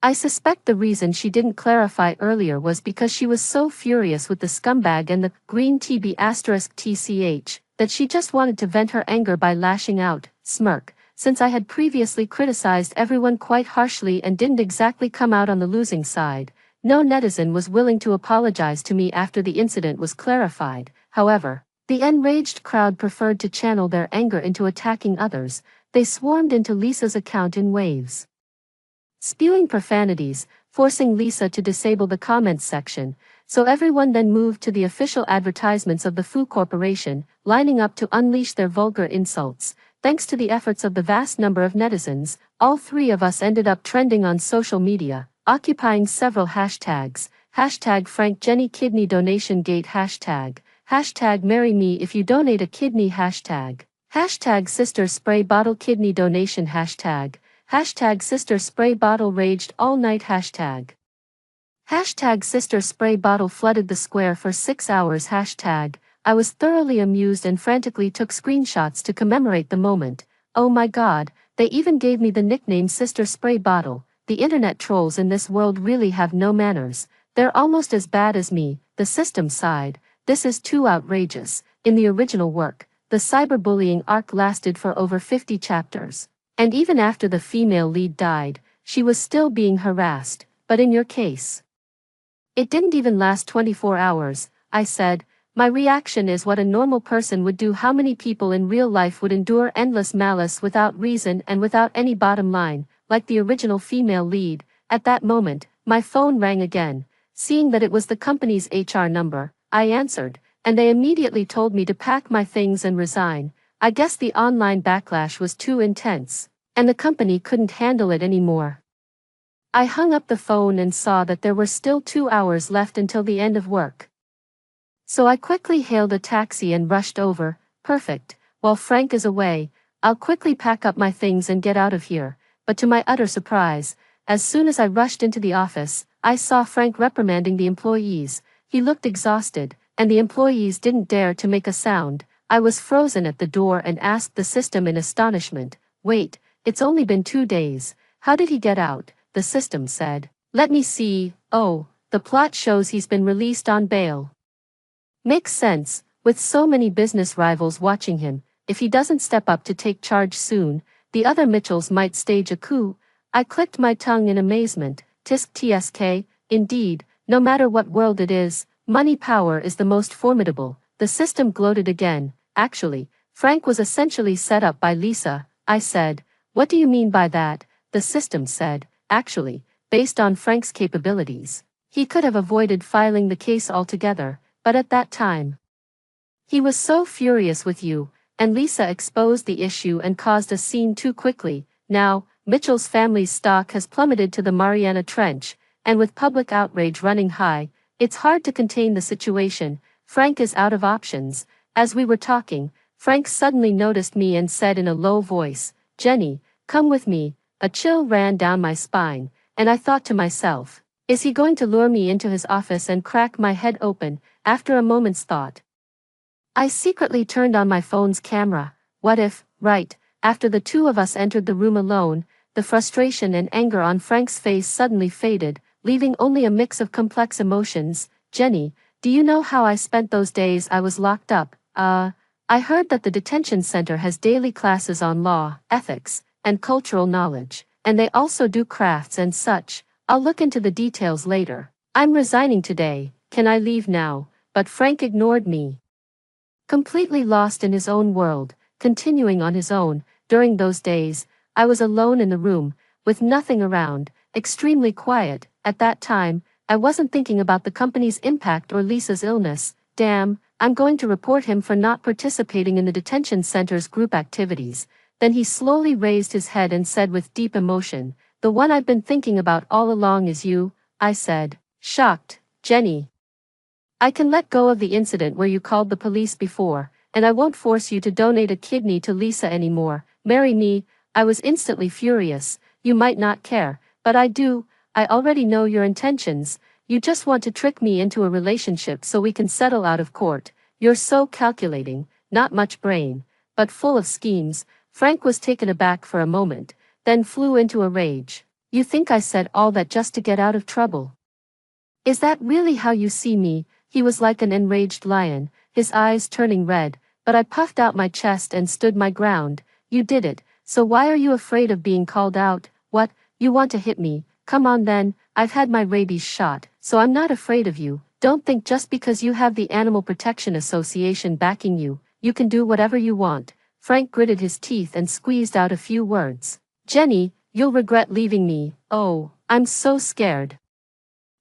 I suspect the reason she didn't clarify earlier was because she was so furious with the scumbag and the green TB*TCH that she just wanted to vent her anger by lashing out. Smirk. Since I had previously criticized everyone quite harshly and didn't exactly come out on the losing side, no netizen was willing to apologize to me after the incident was clarified. However, the enraged crowd preferred to channel their anger into attacking others. They swarmed into Lisa's account in waves, spewing profanities, forcing Lisa to disable the comments section, so everyone then moved to the official advertisements of the Fu Corporation, lining up to unleash their vulgar insults. Thanks to the efforts of the vast number of netizens, all three of us ended up trending on social media, occupying several hashtags. Hashtag Frank Jenny Kidney Donation Gate, hashtag Marry Me If You Donate a Kidney, hashtag Sister Spray Bottle Kidney Donation, hashtag Sister Spray Bottle Raged All Night, hashtag Sister Spray Bottle Flooded the Square for 6 hours, hashtag I was thoroughly amused and frantically took screenshots to commemorate the moment. Oh my god, they even gave me the nickname Sister Spray Bottle. The internet trolls in this world really have no manners. They're almost as bad as me. The system sighed. This is too outrageous. In the original work, the cyberbullying arc lasted for over 50 chapters. And even after the female lead died, she was still being harassed. But in your case, it didn't even last 24 hours, I said. My reaction is what a normal person would do. How many people in real life would endure endless malice without reason and without any bottom line, like the original female lead? At that moment, my phone rang again. Seeing that it was the company's HR number, I answered, and they immediately told me to pack my things and resign. I guess the online backlash was too intense, and the company couldn't handle it anymore. I hung up the phone and saw that there were still 2 hours left until the end of work. So I quickly hailed a taxi and rushed over. Perfect. While Frank is away, I'll quickly pack up my things and get out of here. But to my utter surprise, as soon as I rushed into the office, I saw Frank reprimanding the employees. He looked exhausted, and the employees didn't dare to make a sound. I was frozen at the door and asked the system in astonishment. Wait, it's only been 2 days. How did he get out? The system said. Let me see. Oh, the plot shows he's been released on bail. Makes sense, with so many business rivals watching him. If he doesn't step up to take charge soon, the other Mitchells might stage a coup. I clicked my tongue in amazement. Tisk tsk, indeed, no matter what world it is, money power is the most formidable. The system gloated again. Actually, Frank was essentially set up by Lisa, I said. What do you mean by that? The system said. Actually, based on Frank's capabilities, he could have avoided filing the case altogether. But at that time, he was so furious with you, and Lisa exposed the issue and caused a scene too quickly. Now, Mitchell's family's stock has plummeted to the Mariana Trench, and with public outrage running high, it's hard to contain the situation. Frank is out of options. As we were talking, Frank suddenly noticed me and said in a low voice, Jenny, come with me. A chill ran down my spine, and I thought to myself, is he going to lure me into his office and crack my head open? After a moment's thought, I secretly turned on my phone's camera. What if, right, after the two of us entered the room alone, the frustration and anger on Frank's face suddenly faded, leaving only a mix of complex emotions. Jenny, do you know how I spent those days I was locked up? I heard that the detention center has daily classes on law, ethics, and cultural knowledge, and they also do crafts and such. I'll look into the details later. I'm resigning today. Can I leave now? But Frank ignored me. Completely lost in his own world, continuing on his own. During those days, I was alone in the room, with nothing around, extremely quiet. At that time, I wasn't thinking about the company's impact or Lisa's illness. Damn, I'm going to report him for not participating in the detention center's group activities. Then he slowly raised his head and said with deep emotion, "The one I've been thinking about all along is you," I said. Shocked, "Jenny, I can let go of the incident where you called the police before, and I won't force you to donate a kidney to Lisa anymore. Marry me." I was instantly furious. "You might not care, but I do. I already know your intentions. You just want to trick me into a relationship so we can settle out of court. You're so calculating, not much brain, but full of schemes." Frank was taken aback for a moment, then flew into a rage. "You think I said all that just to get out of trouble? Is that really how you see me?" He was like an enraged lion, his eyes turning red, but I puffed out my chest and stood my ground. "You did it, so why are you afraid of being called out? What, you want to hit me? Come on then, I've had my rabies shot, so I'm not afraid of you. Don't think just because you have the Animal Protection Association backing you, you can do whatever you want." Frank gritted his teeth and squeezed out a few words. "Jenny, you'll regret leaving me. Oh, I'm so scared.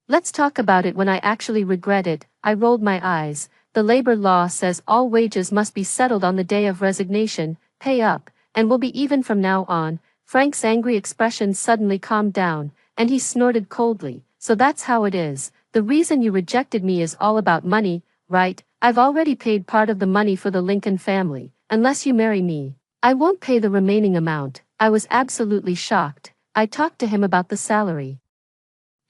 Let's talk about it when I actually regret it." I rolled my eyes. "The labor law says all wages must be settled on the day of resignation. Pay up, and we'll be even from now on." Frank's angry expression suddenly calmed down, and he snorted coldly. "So that's how it is. The reason you rejected me is all about money, right? I've already paid part of the money for the Lincoln family. Unless you marry me, I won't pay the remaining amount." I was absolutely shocked. I talked to him about the salary,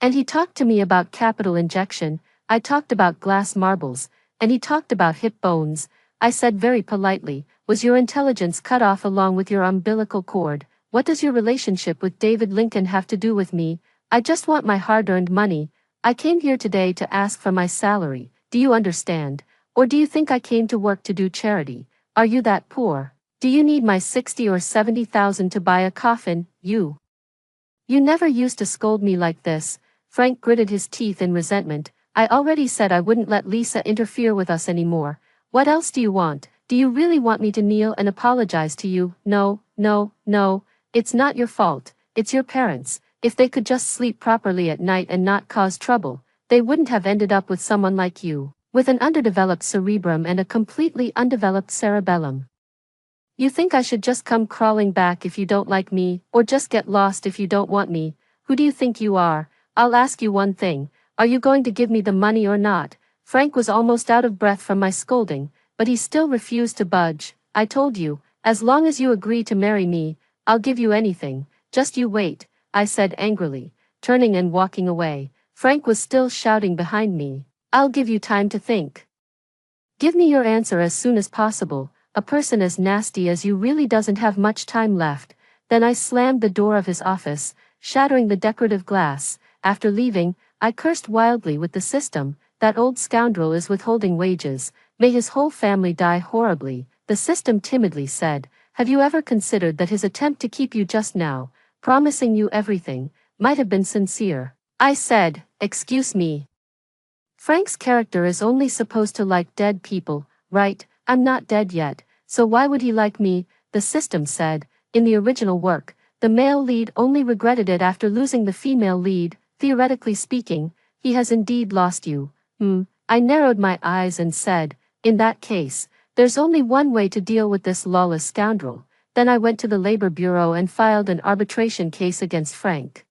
and he talked to me about capital injection. I talked about glass marbles, and he talked about hip bones. I said very politely, "Was your intelligence cut off along with your umbilical cord? What does your relationship with David Lincoln have to do with me? I just want my hard-earned money. I came here today to ask for my salary. Do you understand? Or do you think I came to work to do charity? Are you that poor? Do you need my 60 or 70,000 to buy a coffin? You never used to scold me like this." Frank gritted his teeth in resentment. "I already said I wouldn't let Lisa interfere with us anymore. What else do you want? Do you really want me to kneel and apologize to you?" "No, no, no. It's not your fault. It's your parents. If they could just sleep properly at night and not cause trouble, they wouldn't have ended up with someone like you, with an underdeveloped cerebrum and a completely undeveloped cerebellum. You think I should just come crawling back if you don't like me, or just get lost if you don't want me? Who do you think you are? I'll ask you one thing. Are you going to give me the money or not?" Frank was almost out of breath from my scolding, but he still refused to budge. "I told you, as long as you agree to marry me, I'll give you anything. Just you wait," I said angrily, turning and walking away. Frank was still shouting behind me, "I'll give you time to think. Give me your answer as soon as possible. A person as nasty as you really doesn't have much time left." Then I slammed the door of his office, shattering the decorative glass. After leaving, I cursed wildly with the system. "That old scoundrel is withholding wages. May his whole family die horribly." The system timidly said, "Have you ever considered that his attempt to keep you just now, promising you everything, might have been sincere?" I said, "Excuse me. Frank's character is only supposed to like dead people, right? I'm not dead yet, so why would he like me?" The system said. "In the original work, the male lead only regretted it after losing the female lead. Theoretically speaking, he has indeed lost you." I narrowed my eyes and said, "In that case, there's only one way to deal with this lawless scoundrel." Then I went to the Labor Bureau and filed an arbitration case against Frank.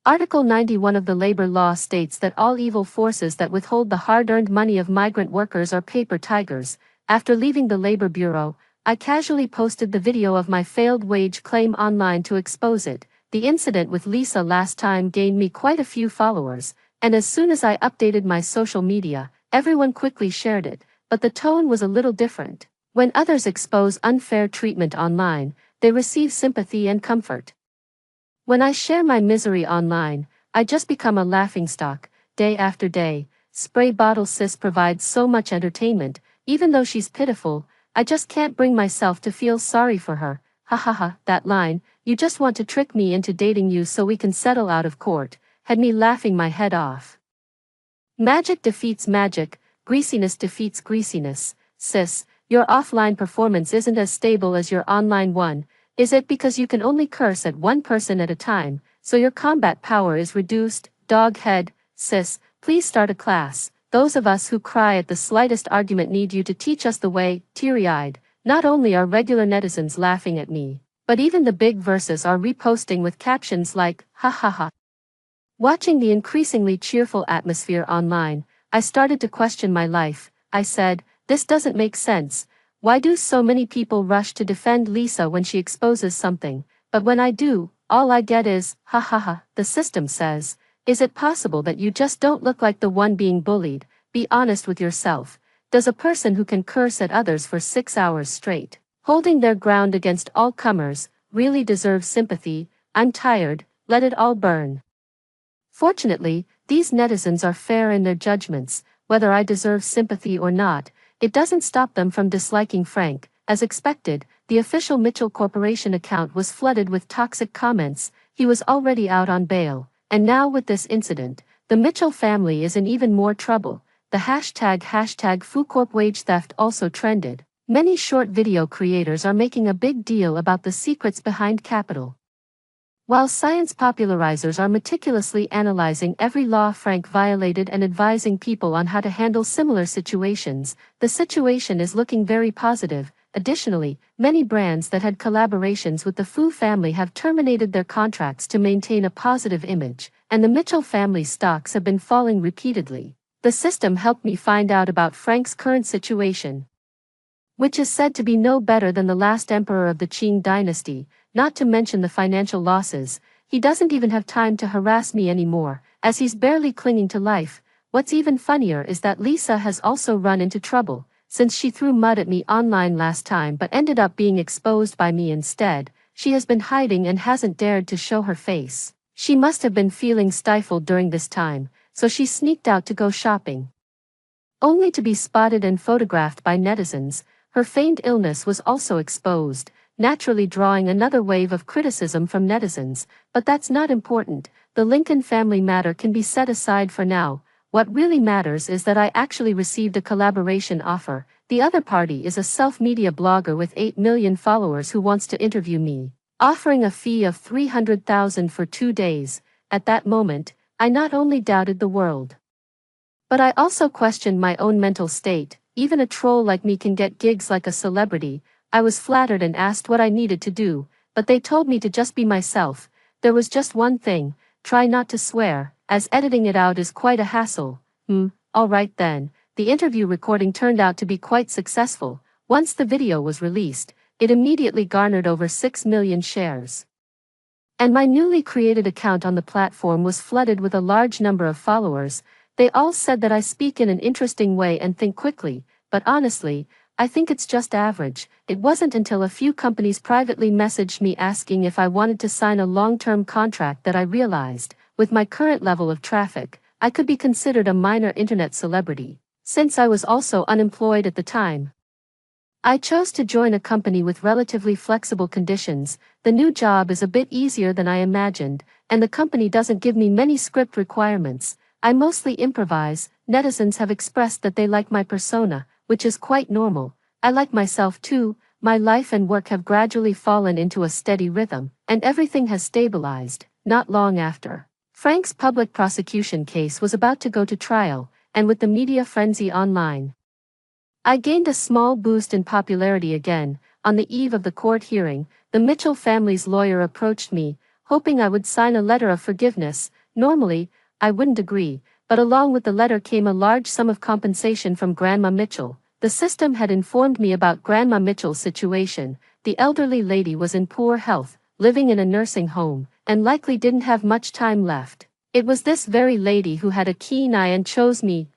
Article 91 of the labor law states that all evil forces that withhold the hard-earned money of migrant workers are paper tigers. After leaving the Labor Bureau, I casually posted the video of my failed wage claim online to expose it. The incident with Lisa last time gained me quite a few followers, and as soon as I updated my social media, everyone quickly shared it, but the tone was a little different. When others expose unfair treatment online, they receive sympathy and comfort. When I share my misery online, I just become a laughingstock, day after day. Spray bottle sis provides so much entertainment, even though she's pitiful, I just can't bring myself to feel sorry for her. Ha ha ha, that line, "You just want to trick me into dating you so we can settle out of court," had me laughing my head off. Magic defeats magic, greasiness defeats greasiness. Sis, Your offline performance isn't as stable as your online one, is it? Because you can only curse at one person at a time, so your combat power is reduced. Dog head, sis, please start a class. Those of us who cry at the slightest argument need you to teach us the way. Teary-eyed. Not only are regular netizens laughing at me, but even the big verses are reposting with captions like, ha ha ha. Watching the increasingly cheerful atmosphere online, I started to question my life. I said, this doesn't make sense. Why do so many people rush to defend Lisa when she exposes something, but when I do, all I get is, ha ha ha. The system says, is it possible that you just don't look like the one being bullied? Be honest with yourself. Does a person who can curse at others for 6 hours straight, holding their ground against all comers, really deserve sympathy? I'm tired, let it all burn. Fortunately, these netizens are fair in their judgments. Whether I deserve sympathy or not, it doesn't stop them from disliking Frank. As expected, the official Mitchell Corporation account was flooded with toxic comments. He was already out on bail, and now with this incident, the Mitchell family is in even more trouble. The hashtag #FuCorp wage theft also trended. Many short video creators are making a big deal about the secrets behind capital. While science popularizers are meticulously analyzing every law Frank violated and advising people on how to handle similar situations, the situation is looking very positive. Additionally, many brands that had collaborations with the Fu family have terminated their contracts to maintain a positive image, and the Mitchell family stocks have been falling repeatedly. The system helped me find out about Frank's current situation, which is said to be no better than the last emperor of the Qing dynasty. Not to mention the financial losses. He doesn't even have time to harass me anymore, as he's barely clinging to life. What's even funnier is that Lisa has also run into trouble, since she threw mud at me online last time but ended up being exposed by me instead. She has been hiding and hasn't dared to show her face. She must have been feeling stifled during this time, so she sneaked out to go shopping, only to be spotted and photographed by netizens. Her feigned illness was also exposed, naturally drawing another wave of criticism from netizens, but that's not important. The Lincoln family matter can be set aside for now. What really matters is that I actually received a collaboration offer. The other party is a self-media blogger with 8 million followers who wants to interview me, offering a fee of $300,000 for 2 days. At that moment, I not only doubted the world, but I also questioned my own mental state. Even a troll like me can get gigs like a celebrity. I was flattered and asked what I needed to do, but they told me to just be myself. There was just one thing, try not to swear, as editing it out is quite a hassle. Alright then. The interview recording turned out to be quite successful. Once the video was released, it immediately garnered over 6 million shares. And my newly created account on the platform was flooded with a large number of followers. They all said that I speak in an interesting way and think quickly, but honestly, I think it's just average. It wasn't until a few companies privately messaged me asking if I wanted to sign a long-term contract that I realized, with my current level of traffic, I could be considered a minor internet celebrity, since I was also unemployed at the time. I chose to join a company with relatively flexible conditions. The new job is a bit easier than I imagined, and the company doesn't give me many script requirements. I mostly improvise. Netizens have expressed that they like my persona, which is quite normal. I like myself too. My life and work have gradually fallen into a steady rhythm, and everything has stabilized. Not long after, Frank's public prosecution case was about to go to trial, and with the media frenzy online, I gained a small boost in popularity again. On the eve of the court hearing, the Mitchell family's lawyer approached me, hoping I would sign a letter of forgiveness. Normally, I wouldn't agree, but along with the letter came a large sum of compensation from Grandma Mitchell. The system had informed me about Grandma Mitchell's situation. The elderly lady was in poor health, living in a nursing home, and likely didn't have much time left. It was this very lady who had a keen eye and chose me,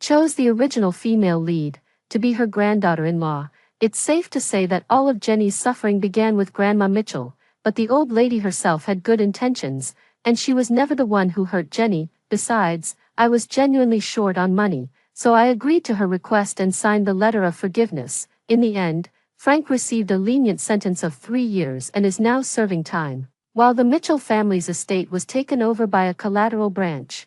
chose the original female lead, to be her granddaughter-in-law. It's safe to say that all of Jenny's suffering began with Grandma Mitchell, but the old lady herself had good intentions, and she was never the one who hurt Jenny. Besides, I was genuinely short on money, so I agreed to her request and signed the letter of forgiveness. In the end, Frank received a lenient sentence of 3 years and is now serving time, while the Mitchell family's estate was taken over by a collateral branch.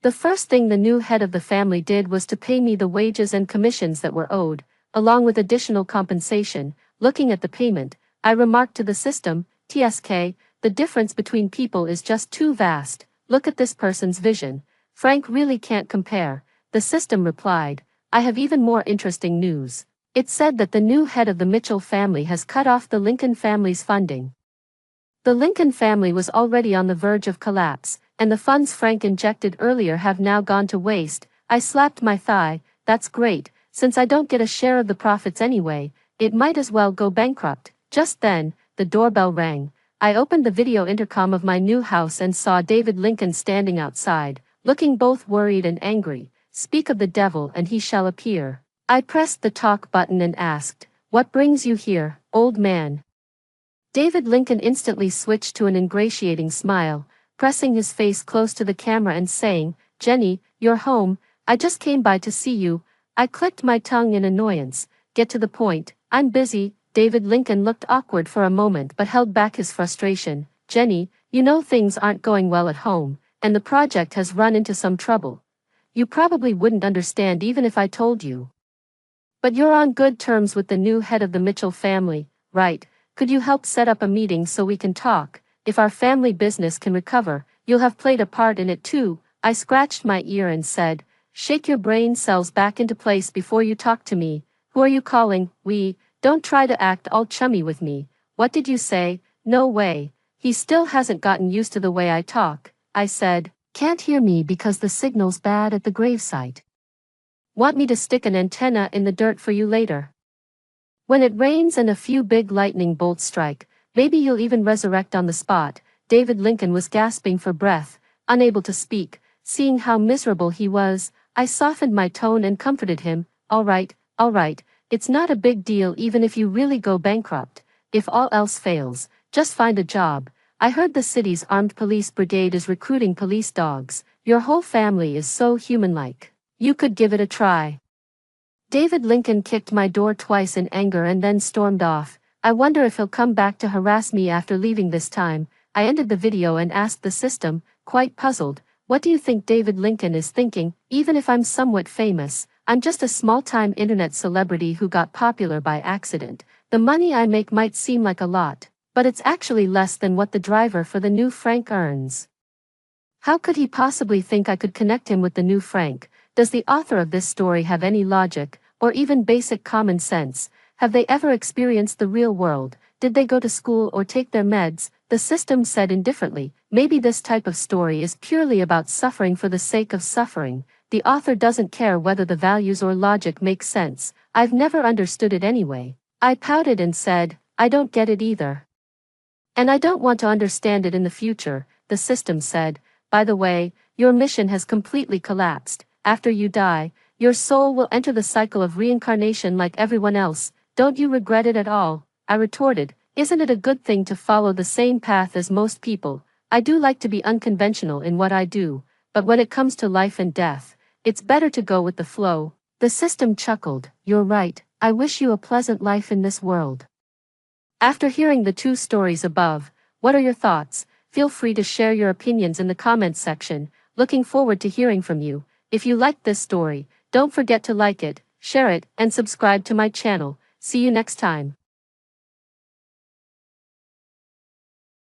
The first thing the new head of the family did was to pay me the wages and commissions that were owed, along with additional compensation. Looking at the payment, I remarked to the system, TSK, the difference between people is just too vast. Look at this person's vision. Frank really can't compare. The system replied, I have even more interesting news. It said that the new head of the Mitchell family has cut off the Lincoln family's funding. The Lincoln family was already on the verge of collapse, and the funds Frank injected earlier have now gone to waste. I slapped my thigh. That's great, since I don't get a share of the profits anyway, it might as well go bankrupt. Just then, the doorbell rang. I opened the video intercom of my new house and saw David Lincoln standing outside, looking both worried and angry. Speak of the devil and he shall appear. I pressed the talk button and asked, What brings you here, old man? David Lincoln instantly switched to an ingratiating smile, pressing his face close to the camera and saying, Jenny, you're home, I just came by to see you. I clicked my tongue in annoyance. Get to the point, I'm busy. David Lincoln looked awkward for a moment but held back his frustration. Jenny, you know things aren't going well at home, and the project has run into some trouble. You probably wouldn't understand even if I told you. But you're on good terms with the new head of the Mitchell family, right? Could you help set up a meeting so we can talk? If our family business can recover, you'll have played a part in it too. I scratched my ear and said, Shake your brain cells back into place before you talk to me. Who are you calling, we? Don't try to act all chummy with me. What did you say? No way. He still hasn't gotten used to the way I talk. I said, Can't hear me because the signal's bad at the gravesite. Want me to stick an antenna in the dirt for you later? When it rains and a few big lightning bolts strike, maybe you'll even resurrect on the spot. David Lincoln was gasping for breath, unable to speak. Seeing how miserable he was, I softened my tone and comforted him. All right, it's not a big deal even if you really go bankrupt. If all else fails, just find a job. I heard the city's armed police brigade is recruiting police dogs. Your whole family is so human-like. You could give it a try. David Lincoln kicked my door twice in anger and then stormed off. I wonder if he'll come back to harass me after leaving this time. I ended the video and asked the system, quite puzzled, what do you think David Lincoln is thinking? Even if I'm somewhat famous, I'm just a small-time internet celebrity who got popular by accident. The money I make might seem like a lot, but it's actually less than what the driver for the new Frank earns. How could he possibly think I could connect him with the new Frank? Does the author of this story have any logic, or even basic common sense? Have they ever experienced the real world? Did they go to school or take their meds? The system said indifferently, maybe this type of story is purely about suffering for the sake of suffering. The author doesn't care whether the values or logic make sense. I've never understood it anyway. I pouted and said, I don't get it either. And I don't want to understand it in the future. The system said, by the way, your mission has completely collapsed. After you die, your soul will enter the cycle of reincarnation like everyone else. Don't you regret it at all? I retorted, isn't it a good thing to follow the same path as most people? I do like to be unconventional in what I do, but when it comes to life and death, it's better to go with the flow. The system chuckled, you're right, I wish you a pleasant life in this world. After hearing the two stories above, what are your thoughts? Feel free to share your opinions in the comments section. Looking forward to hearing from you. If you liked this story, don't forget to like it, share it, and subscribe to my channel. See you next time.